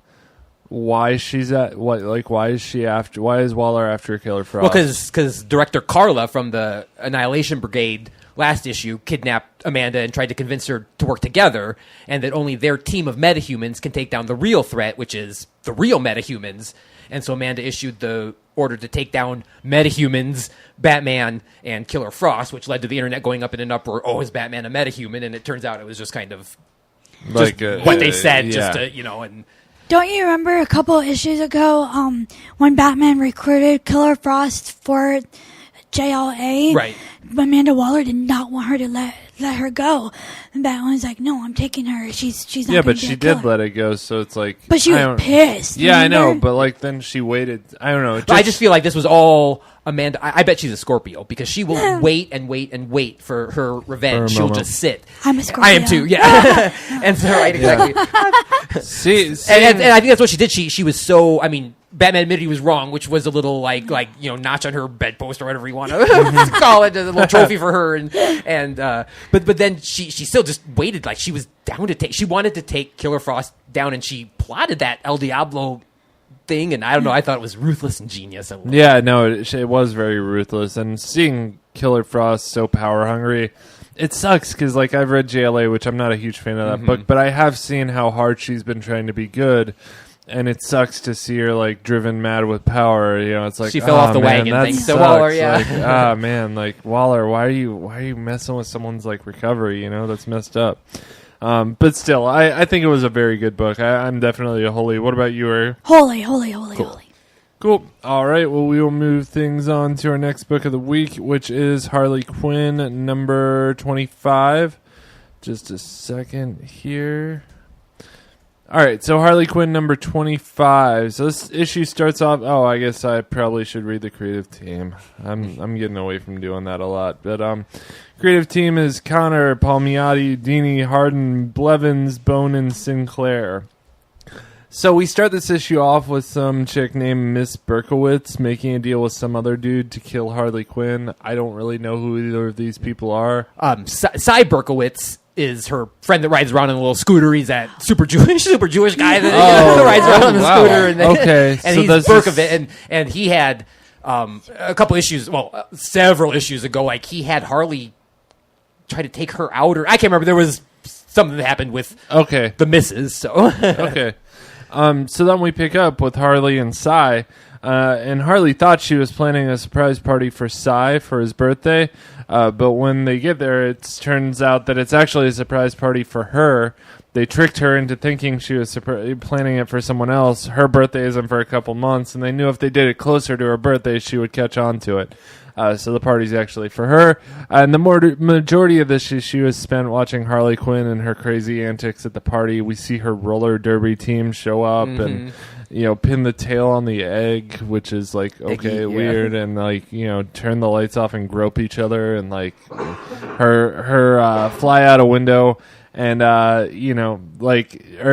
why why is Waller after Killer Frost? Well, because director Carla from the Annihilation Brigade last issue kidnapped Amanda and tried to convince her to work together, and that only their team of metahumans can take down the real threat, which is the real metahumans. And so Amanda issued the order to take down metahumans, Batman, and Killer Frost, which led to the internet going up in an uproar. Oh, is Batman a metahuman? And it turns out it was just kind of what they said, and. Don't you remember a couple of issues ago when Batman recruited Killer Frost for JLA? Right. Amanda Waller did not want her to let her go. And Batman's like, no, I'm taking her. She's not yeah, gonna but be she a killer. did let it go, so it's like... But she was pissed. Yeah, remember? I know, but then she waited. I don't know. I just feel like this was all Amanda. I bet she's a Scorpio because she will wait and wait and wait for her revenge. She'll just sit. I'm a Scorpio. I am too, yeah. And so, right, exactly. See, and I think that's what she did. She was so, Batman admitted he was wrong, which was a little notch on her bedpost or whatever you want to call it, a little trophy for her, but then she still just waited, she was down to she wanted to take Killer Frost down, and she plotted that El Diablo thing, and I don't know, I thought it was ruthless and genius. Yeah, no, it was very ruthless, and seeing Killer Frost so power hungry, it sucks because I've read JLA, which I'm not a huge fan of that book, but I have seen how hard she's been trying to be good. And it sucks to see her driven mad with power. It's like she fell off the wagon. Thanks to Waller, yeah. Waller, why are you messing with someone's recovery? That's messed up. But still, I think it was a very good book. I'm definitely a holy. What about you, Ari? Holy. Cool. All right. Well, we will move things on to our next book of the week, which is Harley Quinn, number 25. Just a second here. All right, so Harley Quinn number 25. So this issue starts off. Oh, I guess I probably should read the creative team. I'm getting away from doing that a lot. But creative team is Connor, Palmiotti, Dini, Harden, Blevins, Bonin, Sinclair. So we start this issue off with some chick named Miss Berkowitz making a deal with some other dude to kill Harley Quinn. I don't really know who either of these people are. Cy Berkowitz is her friend that rides around on a little scooter. He's that super Jewish guy that rides around on the scooter. And Okay. and So he's Berkowitz. And he had a couple issues, several issues ago, like he had Harley try to take her out, or I can't remember. There was something that happened with the missus. So Okay. So then we pick up with Harley and Cy, and Harley thought she was planning a surprise party for Cy for his birthday, but when they get there, it turns out that it's actually a surprise party for her. They tricked her into thinking she was planning it for someone else. Her birthday isn't for a couple months, and they knew if they did it closer to her birthday, she would catch on to it. So the party's actually for her. And the majority of this issue is spent watching Harley Quinn and her crazy antics at the party. We see her roller derby team show up and, pin the tail on the egg, which is like, weird. And like, turn the lights off and grope each other and like her fly out a window. And,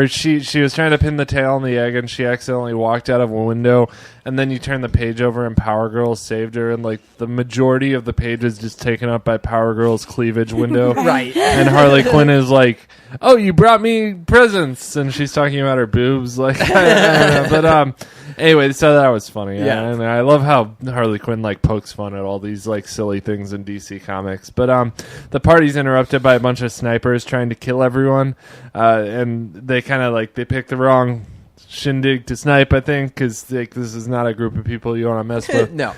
she was trying to pin the tail on the egg and she accidentally walked out of a window. And then you turn the page over and Power Girl saved her. And, like, the majority of the page is just taken up by Power Girl's cleavage window. Right. And Harley Quinn is like, oh, you brought me presents. And she's talking about her boobs. Like, I don't know. But, anyway, so that was funny. Yeah. And I love how Harley Quinn, like, pokes fun at all these, like, silly things in DC Comics. But, the party's interrupted by a bunch of snipers trying to kill everyone. And they kind of, like, they picked the wrong shindig to snipe, I think, because like, this is not a group of people you want to mess with. No.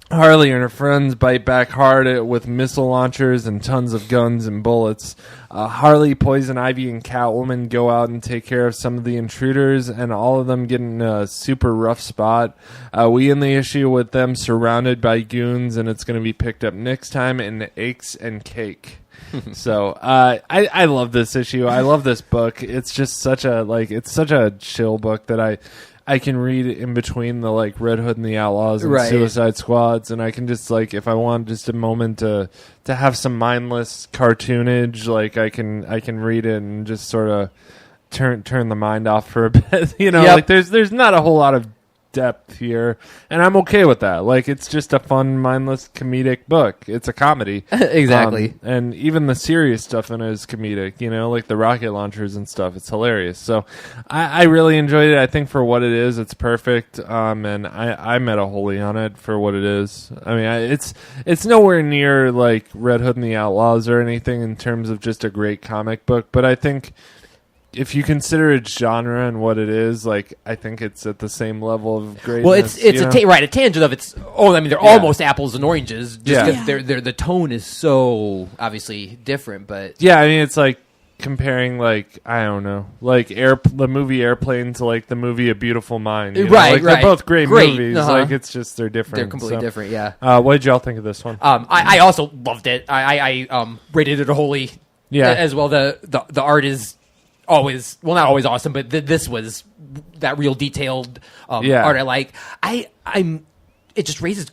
Harley and her friends bite back hard with missile launchers and tons of guns and bullets. Harley, Poison Ivy, and Catwoman go out and take care of some of the intruders, and all of them get in a super rough spot. We end the issue with them surrounded by goons, and it's going to be picked up next time in Aches and Cake. So I love this issue. I love this book. It's just such a chill book that I can read in between the like Red Hood and the Outlaws and Suicide Squads, and I can just like if I want just a moment to have some mindless cartoonage, like I can read it and just sort of turn the mind off for a bit. Like there's not a whole lot of depth here, and I'm okay with that. Like it's just a fun, mindless, comedic book. It's a comedy. Exactly. And even the serious stuff in it is comedic, like the rocket launchers and stuff. It's hilarious. So I really enjoyed it. I think for what it is, it's perfect. And I met a holy on it for what it is. I mean, it's nowhere near like Red Hood and the Outlaws or anything in terms of just a great comic book, but I think if you consider its genre and what it is, like I think it's at the same level of greatness. Well, it's a tangent of its. Oh, I mean, they're almost apples and oranges. Just because the tone is so obviously different. But yeah, I mean, it's like comparing like I don't know, like the movie Airplane to like the movie A Beautiful Mind. Right, like, they're both great movies. Uh-huh. Like it's just they're different. They're completely different. Yeah. What did y'all think of this one? I also loved it. I rated it a wholly. Yeah. As well, the art is always not always awesome, but this was that real detailed art I like. It just raises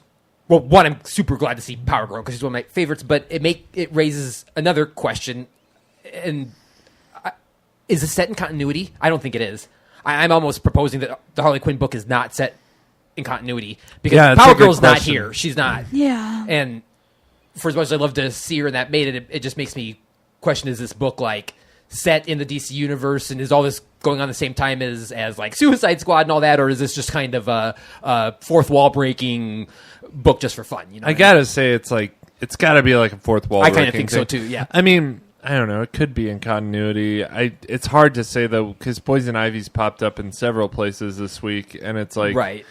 one, I'm super glad to see Power Girl because she's one of my favorites, but it raises another question, and is this set in continuity? I don't think it is. I'm almost proposing that the Harley Quinn book is not set in continuity because Power Girl's not here. She's not. Yeah. And for as much as I love to see her in that made it just makes me question, is this book like set in the DC universe, and is all this going on the same time as like Suicide Squad and all that, or is this just kind of a fourth wall breaking book just for fun? I gotta say, it's got to be like a fourth wall. I kind of think so too. Yeah. I mean, I don't know. It could be in continuity. It's hard to say though because Poison Ivy's popped up in several places this week, and it's like right.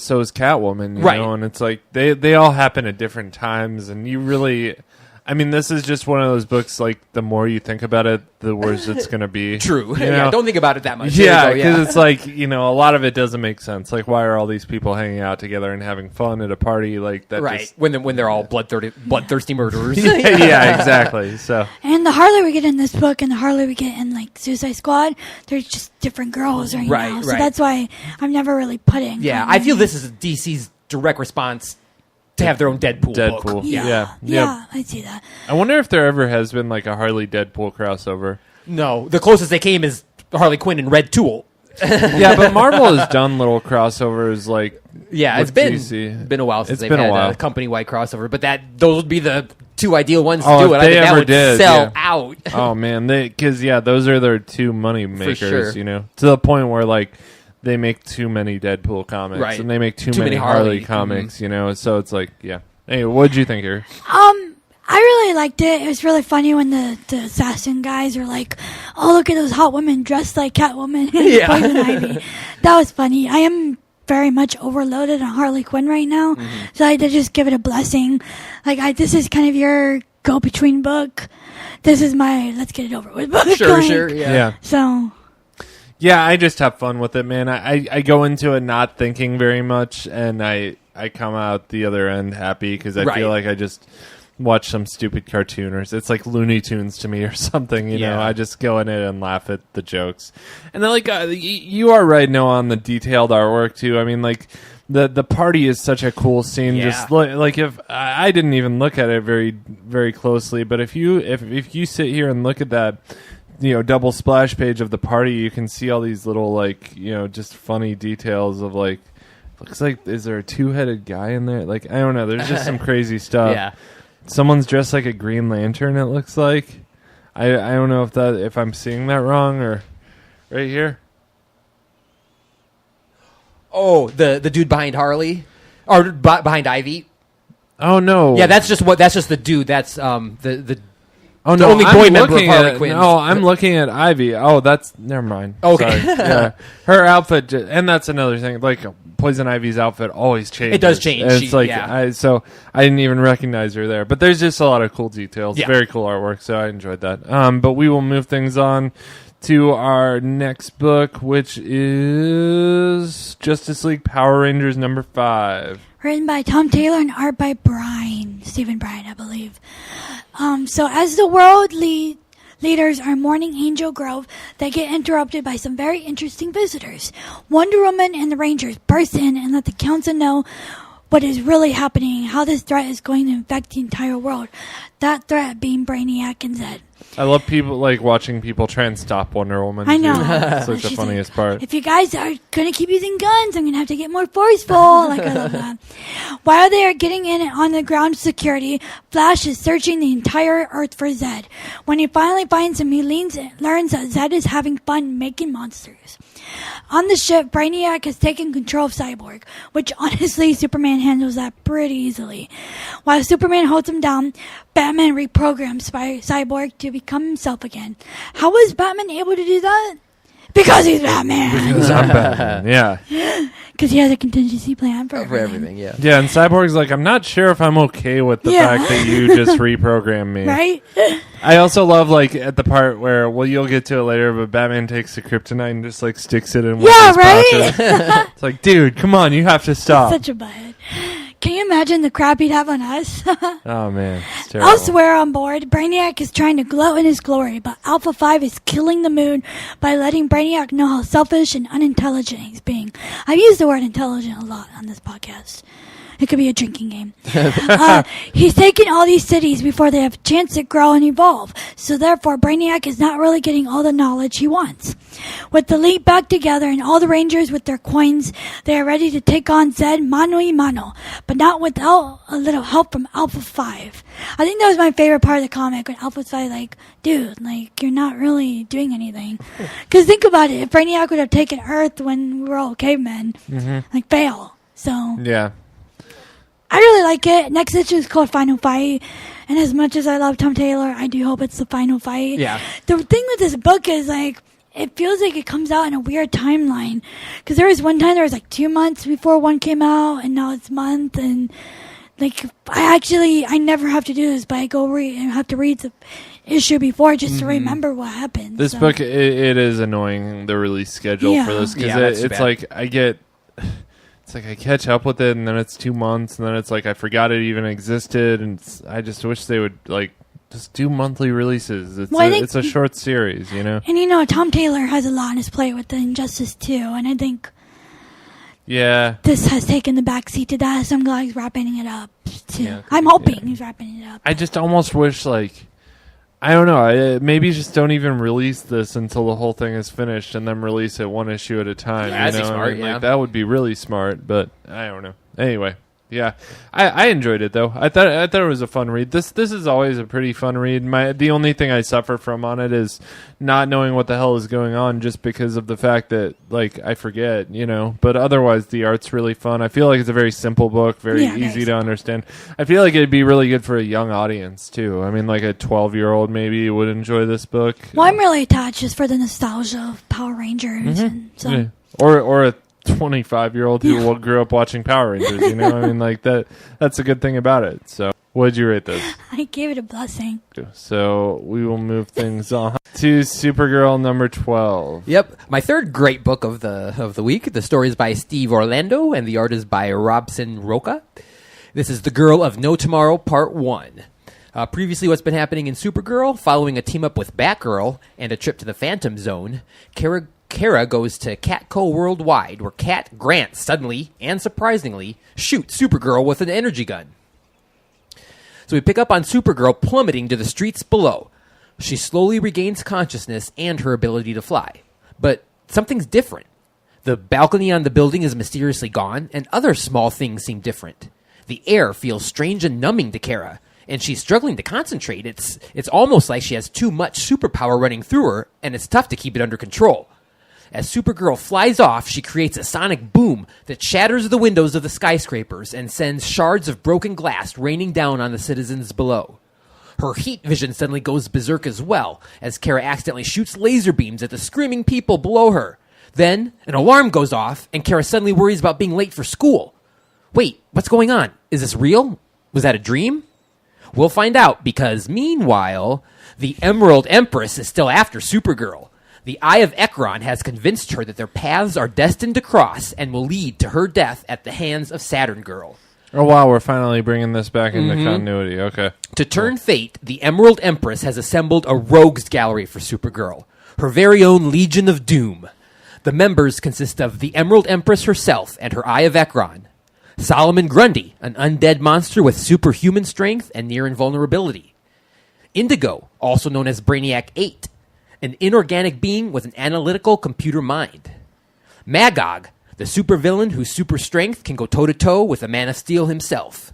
So is Catwoman, you know, and it's like they all happen at different times, and you really. I mean, this is just one of those books, like, the more you think about it, the worse it's going to be. True. Yeah, don't think about it that much. Yeah, because it's like, a lot of it doesn't make sense. Like, why are all these people hanging out together and having fun at a party? Like that? Right. Just, when they're all bloodthirsty murderers. Yeah, exactly. So. And the Harley we get in this book and the Harley we get in, like, Suicide Squad, they're just different girls right now. So that's why I'm never really putting. Yeah, I feel this is DC's direct response to have their own Deadpool book. Yeah, I see that. I wonder if there ever has been like a Harley Deadpool crossover. No, the closest they came is Harley Quinn and Red Tool. Yeah, but Marvel has done little crossovers like Yeah, with it's DC. been a while since It's they've been a had while. a company-wide crossover, but those would be the two ideal ones to Oh, do if it. I they think that ever would did, sell yeah. out. Oh man, because those are their two money makers. sure. You know, to the point where like they make too many Deadpool comics, Right. and they make too Too many many Harley Harley. comics. You know, so it's like, yeah. Anyway, what'd you think here? I really liked it. It was really funny when the assassin guys are like, "Oh, look at those hot women dressed like Catwoman and Yeah. Poison Ivy." That was funny. I am very much overloaded on Harley Quinn right now, so I had to just give it a blessing. Like, this is kind of your go-between book. This is my let's get it over with book. Sure, yeah. So, Yeah, I just have fun with it, man. I go into it not thinking very much, and I come out the other end happy because I Right. feel like I just watch some stupid cartoon, or it's like Looney Tunes to me or something. You know, Yeah. I just go in it and laugh at the jokes. And then, like, you are right, Noah, on the detailed artwork too. I mean, like the party is such a cool scene. Yeah. Just like if I didn't even look at it very very closely, but if you sit here and look at that, you know, double splash page of the party, you can see all these little, like, you know, just funny details of, like, looks like, is there a two-headed guy in there? Like, I don't know. There's just some crazy stuff. Yeah. Someone's dressed like a Green Lantern, it looks like. I don't know if I'm seeing that wrong, or right here. Oh, the dude behind Harley, or behind Ivy. Oh no. Yeah, that's just the dude. That's the Oh the no, only I'm boy member of looking Harley at, Quinn. No, I'm looking at Ivy. Oh, that's never mind. Okay. Sorry. Yeah, her outfit, and that's another thing. Like, Poison Ivy's outfit always changes. It does change. And it's like, yeah. so I didn't even recognize her there. But there's just a lot of cool details. Yeah. Very cool artwork. So I enjoyed that. But we will move things on to our next book, which is Justice League Power Rangers number 5. written by Tom Taylor and art by Stephen Bryan, I believe. So as the world leaders are mourning Angel Grove, they get interrupted by some very interesting visitors. Wonder Woman and the Rangers burst in and let the council know what is really happening, how this threat is going to infect the entire world. That threat being Brainiac and Zed. I love people watching people try and stop Wonder Woman. I know. It's like the She's funniest part. If you guys are going to keep using guns, I'm going to have to get more forceful. Like, I love that. While they are getting in on the ground security, Flash is searching the entire Earth for Zed. When he finally finds him, he learns that Zed is having fun making monsters. On the ship, Brainiac has taken control of Cyborg, which honestly, Superman handles that pretty easily. While Superman holds him down, Batman reprograms Cyborg to become himself again. How was Batman able to do that? Because he's Batman. Because I'm Batman. Yeah. Because he has a contingency plan for everything. Yeah. Yeah, and Cyborg's like, I'm not sure if I'm okay with the Yeah. fact that you just reprogrammed me. Right? I also love, like, at the part where, well, you'll get to it later, but Batman takes the kryptonite and just, like, sticks it in one Yeah, of his right? pouches. It's like, dude, come on, you have to stop. Such a butthead. Can you imagine the crap he'd have on us? Oh, man. It's terrible. Elsewhere on board, Brainiac is trying to gloat in his glory, but Alpha 5 is killing the moon by letting Brainiac know how selfish and unintelligent he's being. I've used the word intelligent a lot on this podcast. It could be a drinking game. He's taken all these cities before they have a chance to grow and evolve, so therefore Brainiac is not really getting all the knowledge he wants. With the Elite back together and all the Rangers with their coins, they are ready to take on Zed mano a mano, but not without a little help from Alpha 5. I think that was my favorite part of the comic, when Alpha's 5 like, dude, like, you're not really doing anything. Because think about it, if Brainiac would have taken Earth when we were all cavemen, like, fail. So... Yeah. I really like it. Next issue is called Final Fight. And as much as I love Tom Taylor, I do hope it's the final fight. Yeah. The thing with this book is, like, it feels like it comes out in a weird timeline. Because there was one time there was, like, 2 months before one came out, and now it's a month. And, like, I never have to do this, but I have to read the issue before just to remember what happened. This book, it is annoying, the release schedule Yeah. for this. Because Yeah, that's it's bad. like, it's like I catch up with it, and then it's 2 months, and then it's like I forgot it even existed, and I just wish they would, like, just do monthly releases. It's a short series, you know? And, you know, Tom Taylor has a lot on his plate with the Injustice 2, and I think Yeah. this has taken the backseat to that, so I'm glad he's wrapping it up, too. Yeah, I'm hoping he's wrapping it up. I just almost wish, like, I don't know. Maybe just don't even release this until the whole thing is finished, and then release it one issue at a time. Yeah, that'd be smart. I mean, like, that would be really smart. But I don't know. Anyway, yeah, I enjoyed it though. I thought it was a fun read. This is always a pretty fun read. The only thing I suffer from on it is not knowing what the hell is going on, just because of the fact that like I forget, But otherwise, the art's really fun. I feel like it's a very simple book, very easy to understand. I feel like it'd be really good for a young audience too. I mean, like a 12-year-old maybe would enjoy this book. Well, I'm really attached just for the nostalgia of Power Rangers, and so. Yeah. Or a 25-year-old who grew up watching Power Rangers, I mean, like that's a good thing about it. So what'd you rate this? I gave it a blessing. So we will move things on to Supergirl number 12. Yep, my third great book of the week. The story is by Steve Orlando and the art is by Robson Roca. This is The Girl of No Tomorrow Part 1. Previously, what's been happening in Supergirl, following a team up with Batgirl and a trip to the Phantom Zone, Kara goes to Catco Worldwide, where Cat Grant suddenly and surprisingly shoots Supergirl with an energy gun. So we pick up on Supergirl plummeting to the streets below. She slowly regains consciousness and her ability to fly. But something's different. The balcony on the building is mysteriously gone, and other small things seem different. The air feels strange and numbing to Kara, and she's struggling to concentrate. It's almost like she has too much superpower running through her, and it's tough to keep it under control. As Supergirl flies off, she creates a sonic boom that shatters the windows of the skyscrapers and sends shards of broken glass raining down on the citizens below. Her heat vision suddenly goes berserk as well, as Kara accidentally shoots laser beams at the screaming people below her. Then, an alarm goes off, and Kara suddenly worries about being late for school. Wait, what's going on? Is this real? Was that a dream? We'll find out, because meanwhile, the Emerald Empress is still after Supergirl. The Eye of Ekron has convinced her that their paths are destined to cross and will lead to her death at the hands of Saturn Girl. Oh, wow, we're finally bringing this back into continuity. Okay. To turn fate, the Emerald Empress has assembled a rogues gallery for Supergirl, her very own Legion of Doom. The members consist of the Emerald Empress herself and her Eye of Ekron, Solomon Grundy, an undead monster with superhuman strength and near invulnerability, Indigo, also known as Brainiac 8, an inorganic being with an analytical computer mind, Magog, the supervillain whose super strength can go toe-to-toe with the Man of Steel himself,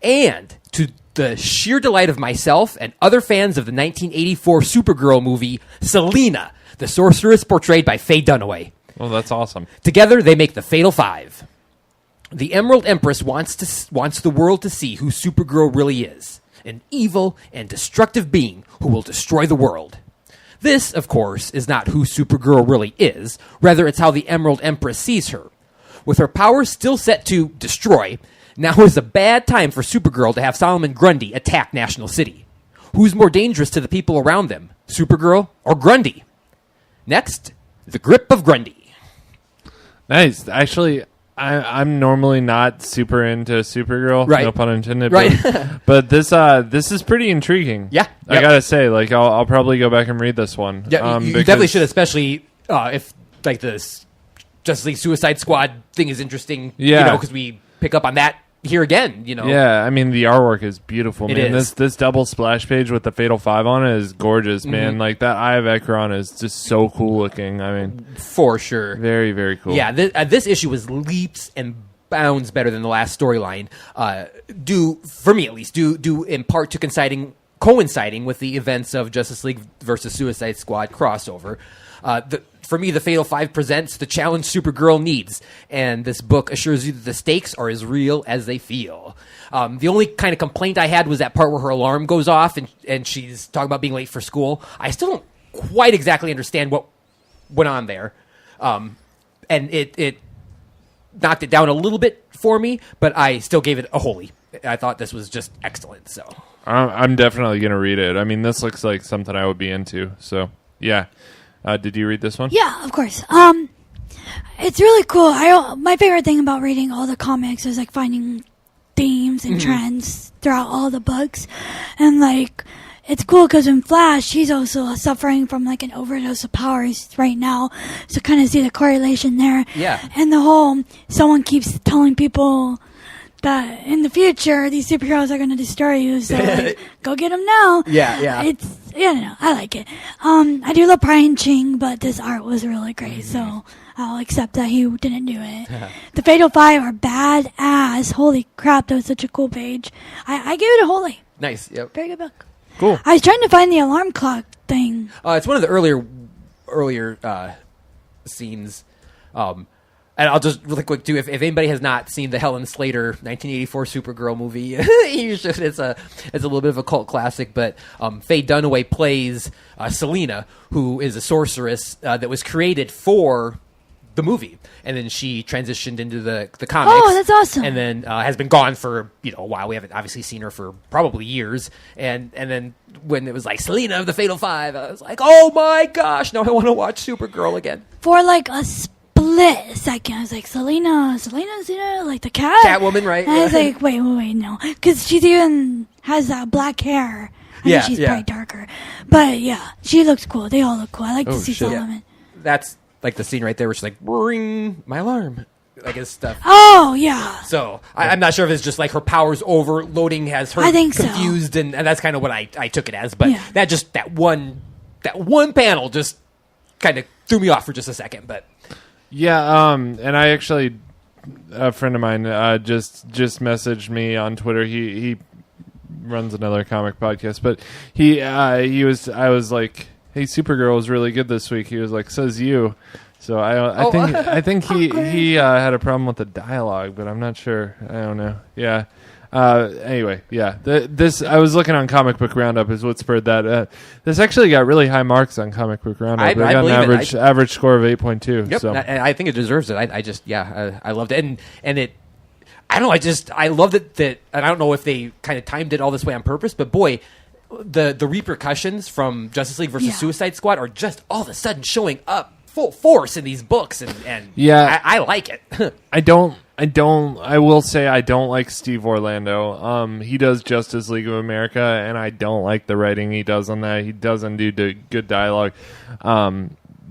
and, to the sheer delight of myself and other fans of the 1984 Supergirl movie, Selena, the sorceress portrayed by Faye Dunaway. Well, that's awesome. Together, they make the Fatal Five. The Emerald Empress wants the world to see who Supergirl really is, an evil and destructive being who will destroy the world. This, of course, is not who Supergirl really is. Rather, it's how the Emerald Empress sees her. With her powers still set to destroy, now is a bad time for Supergirl to have Solomon Grundy attack National City. Who's more dangerous to the people around them, Supergirl or Grundy? Next, The Grip of Grundy. Nice. Actually, I'm normally not super into Supergirl, right. No pun intended. Right. But this is pretty intriguing. Yeah. I gotta say, like, I'll probably go back and read this one. Yeah, you definitely should, especially if like the Justice League Suicide Squad thing is interesting. Yeah, because we pick up on that here again. Yeah, I mean the artwork is beautiful, man. It is. This double splash page with the Fatal Five on it is gorgeous, man. Like that Eye of Ekron is just so cool looking. I mean, for sure, very, very cool. Yeah, this issue was leaps and bounds better than the last storyline. Due for me at least, due in part to coinciding with the events of Justice League versus Suicide Squad crossover. For me, the Fatal Five presents the challenge Supergirl needs, and this book assures you that the stakes are as real as they feel. The only kind of complaint I had was that part where her alarm goes off and she's talking about being late for school. I still don't quite exactly understand what went on there, and it knocked it down a little bit for me, but I still gave it a holy. I thought this was just excellent. So I'm definitely going to read it. I mean, this looks like something I would be into. So, yeah. Did you read this one? Yeah, of course. It's really cool. My favorite thing about reading all the comics is like finding themes and trends throughout all the books, and like it's cool because in Flash, he's also suffering from like an overdose of powers right now, so kind of see the correlation there. Yeah, and the whole someone keeps telling people that in the future these superheroes are going to destroy you. So like, go get them now. Yeah. I like it. I do love Brian Ching, but this art was really great. So I'll accept that he didn't do it. The Fatal Five are badass. Holy crap, that was such a cool page. I gave it a holy. Nice. Yep. Very good book. Cool. I was trying to find the alarm clock thing. It's one of the earlier scenes. And I'll just really quick too. If anybody has not seen the Helen Slater 1984 Supergirl movie, you should. It's a little bit of a cult classic. But Faye Dunaway plays Selena, who is a sorceress that was created for the movie, and then she transitioned into the comics. Oh, that's awesome! And then has been gone for a while. We haven't obviously seen her for probably years. And then when it was like Selena of the Fatal Five, I was like, oh my gosh! Now I want to watch Supergirl again. For like a split second, I was like, Selena, like the cat? Catwoman, right? And I was like, wait, no. Because she even has black hair. I think she's probably darker. But yeah, she looks cool. They all look cool. I like to see Solomon. That's like the scene right there where she's like, ring my alarm. Like his stuff. Oh, yeah. So I'm not sure if it's just like her powers overloading has her confused, and that's kind of what I took it as. But that one panel just kind of threw me off for just a second. But yeah, and I actually, a friend of mine just messaged me on Twitter. He runs another comic podcast, but I was like, hey, Supergirl was really good this week. He was like, says you. So I think he had a problem with the dialogue, but I'm not sure. I don't know. Yeah. Anyway, yeah. This I was looking on Comic Book Roundup is what spurred that. This actually got really high marks on Comic Book Roundup. I got an average score of 8.2. Yep. So. And I think it deserves it. I loved it, and it. I don't know. I loved it that, and I don't know if they kind of timed it all this way on purpose, but boy. The repercussions from Justice League versus Suicide Squad are just all of a sudden showing up full force in these books, and I like it. I will say I don't like Steve Orlando. He does Justice League of America, and I don't like the writing he does on that. He doesn't do good dialogue.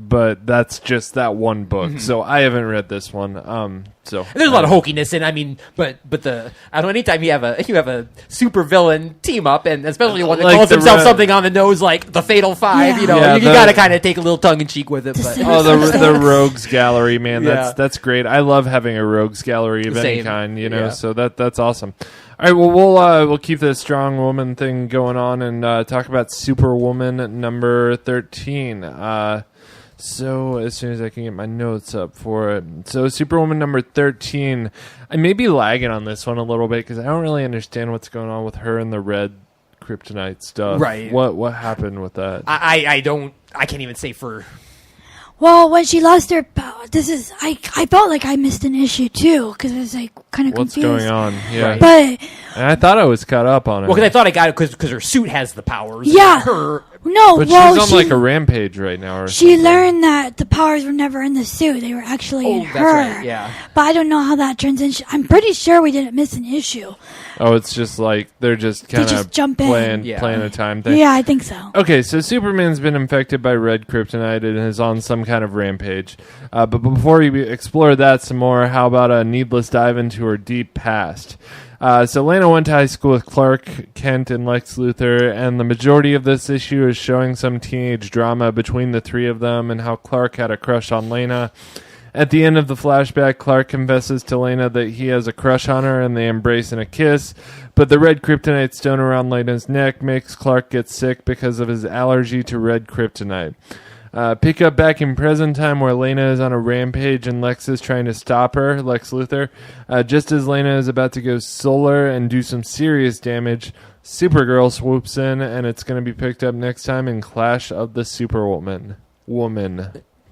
But that's just that one book. So I haven't read this one. So there's a lot of hokiness in. I mean, but I don't know. Anytime you have a super villain team up, and especially one that calls himself something on the nose like the Fatal Five, you got to kind of take a little tongue in cheek with it. But. The Rogues Gallery, man, that's great. I love having a Rogues Gallery of any kind, So that's awesome. All right, well, we'll keep this strong woman thing going on and talk about Superwoman number 13. So as soon as I can get my notes up for it. So Superwoman number 13. I may be lagging on this one a little bit because I don't really understand what's going on with her and the red kryptonite stuff. Right. What happened with that? I can't even say for... Well, when she lost her power, I felt like I missed an issue too because I was like kind of confused. What's going on? Yeah, right. But and I thought I was caught up on it. Well, because I thought I got it because her suit has the powers. Yeah, but she's on like a rampage right now. She learned that the powers were never in the suit; they were actually in her. That's right, yeah. But I don't know how that transition. I'm pretty sure we didn't miss an issue. Oh, it's just like they're just kind of playing a time thing. Yeah, I think so. Okay, so Superman's been infected by red kryptonite and is on some kind of rampage. But before we explore that some more, how about a needless dive into her deep past? So Lana went to high school with Clark Kent and Lex Luthor, and the majority of this issue is showing some teenage drama between the three of them and how Clark had a crush on Lana. At the end of the flashback, Clark confesses to Lana that he has a crush on her, and they embrace in a kiss. But the red kryptonite stone around Lana's neck makes Clark get sick because of his allergy to red kryptonite. Pick up back in present time where Lana is on a rampage and Lex is trying to stop her, Lex Luthor. Just as Lana is about to go solar and do some serious damage, Supergirl swoops in, and it's going to be picked up next time in Clash of the Superwoman.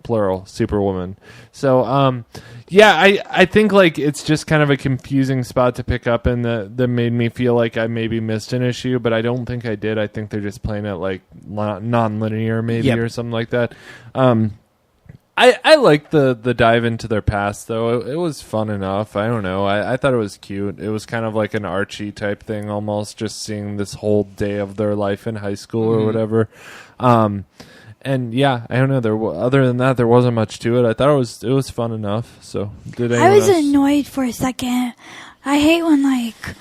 Plural, Superwoman. So, I think like it's just kind of a confusing spot to pick up, and that made me feel like I maybe missed an issue, but I don't think I did. I think they're just playing it like non-linear maybe or something like that. I like the dive into their past though. It was fun enough. I don't know. I thought it was cute. It was kind of like an Archie type thing almost, just seeing this whole day of their life in high school or whatever. And yeah, I don't know. Other than that, there wasn't much to it. I thought it was fun enough. So did anyone I was else? annoyed for a second I hate when, like,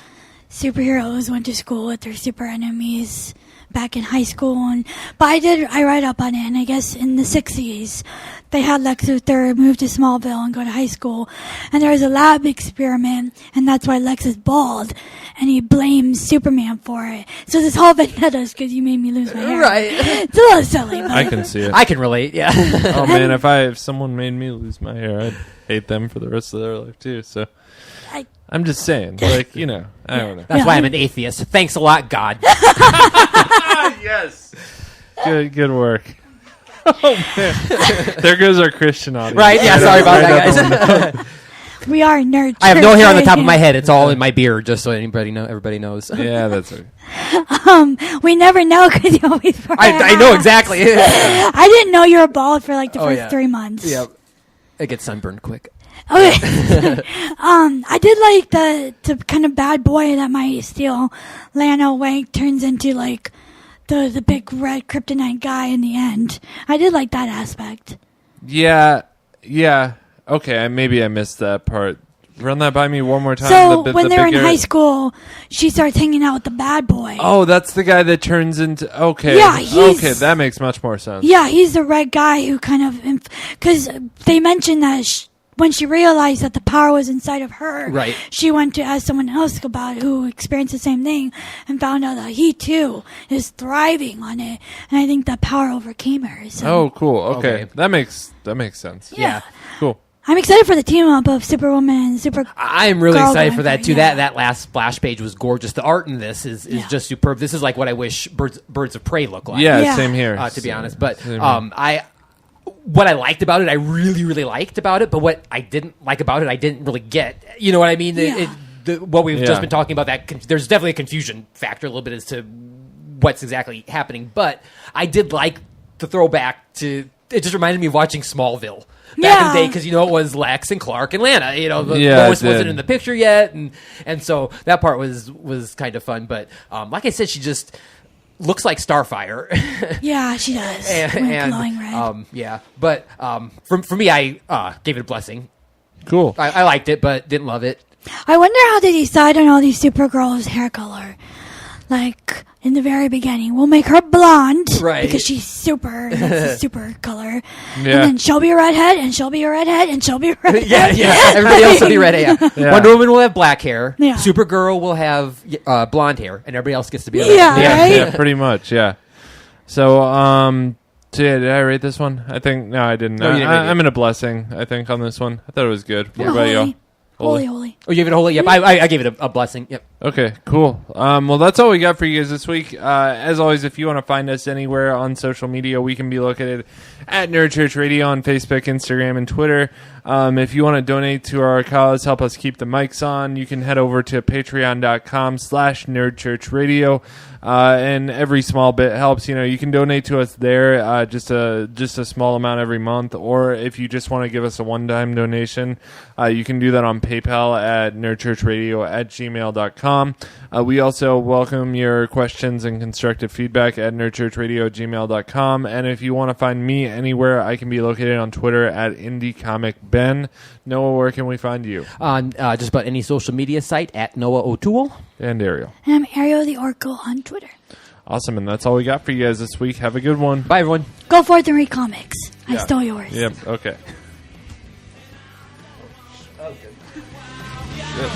superheroes went to school with their super enemies back in high school. But I read up on it, and I guess in the 60s, they had Lex Luthor move to Smallville and go to high school. And there was a lab experiment, and that's why Lex is bald. And he blames Superman for it. So this whole vendetta is because you made me lose my hair. Right. It's a little silly, but I can see it. I can relate, yeah. Oh man, if someone made me lose my hair, I'd hate them for the rest of their life too. So I'm just saying, like, I don't know. That's why I'm an atheist. Thanks a lot, God. Yes. Good work. Oh man, there goes our Christian audience. Right? Yeah. Sorry about that, guys. we are nerds. I have no hair on the top of my head. It's all in my beard, just so everybody knows. Yeah, that's right. We never know because you always wear I know exactly. I didn't know you were bald for like the first 3 months. Yeah. It gets sunburned quick. Okay. I did like the kind of bad boy that might steal Lana Wake turns into like the big red kryptonite guy in the end. I did like that aspect. Yeah. Okay, maybe I missed that part. Run that by me one more time. So when they're in high school, she starts hanging out with the bad boy. Oh, that's the guy that turns into... Okay. Yeah, okay, that makes much more sense. Yeah, he's the red guy who kind of... Because they mentioned that when she realized that the power was inside of her, right, she went to ask someone else about it who experienced the same thing and found out that he, too, is thriving on it. And I think that power overcame her. So. Oh, cool. Okay. That makes sense. Yeah. Cool. I'm excited for the team up of Superwoman and Supergirl. I'm really excited for that too. Yeah. That last splash page was gorgeous. The art in this is just superb. This is like what I wish Birds of Prey look like. Yeah. Same here. To be honest, but what I liked about it, I really, really liked about it. But what I didn't like about it, I didn't really get. You know what I mean? Yeah. What we've just been talking about, there's definitely a confusion factor a little bit as to what's exactly happening. But I did like the throwback to. It just reminded me of watching Smallville. Back in the day, because it was Lex and Clark and Lana. Lois wasn't in the picture yet, and so that part was kind of fun. But like I said, she just looks like Starfire. Yeah, she does. and glowing red. But for me, I gave it a blessing. Cool. I liked it, but didn't love it. I wonder how they decide on all these Supergirls' hair color. Like, in the very beginning, we'll make her blonde. Right. Because she's super. And that's the super color. Yeah. And then she'll be a redhead, and she'll be a redhead, and she'll be a redhead. yeah. Everybody else will be redhead. Yeah. Wonder Woman will have black hair. Yeah. Supergirl will have blonde hair, and everybody else gets to be right? Yeah, pretty much, yeah. So, did I rate this one? I think, no, I didn't. No, you didn't rate it. I'm in a blessing, I think, on this one. I thought it was good. What about y'all? Holy. Oh, you gave it a holy? Yep, I gave it a blessing. Yep. Okay, cool. Well, that's all we got for you guys this week. As always, if you want to find us anywhere on social media, we can be located at Nerd Church Radio on Facebook, Instagram, and Twitter. If you want to donate to our cause, help us keep the mics on, you can head over to patreon.com/nerdchurchradio. And every small bit helps. You can donate to us there, just a small amount every month, or if you just want to give us a one-time donation, you can do that on PayPal at nerdchurchradio@gmail.com. We also welcome your questions and constructive feedback at nerdchurchradio@gmail.com. And if you want to find me anywhere, I can be located on Twitter at IndieComicBen. Noah, where can we find you? On just about any social media site at Noah O'Toole. And Ariel. And I'm Ariel the Oracle on Twitter. Awesome, and that's all we got for you guys this week. Have a good one. Bye, everyone. Go forth and read comics. I stole yours. Yep, okay. Good.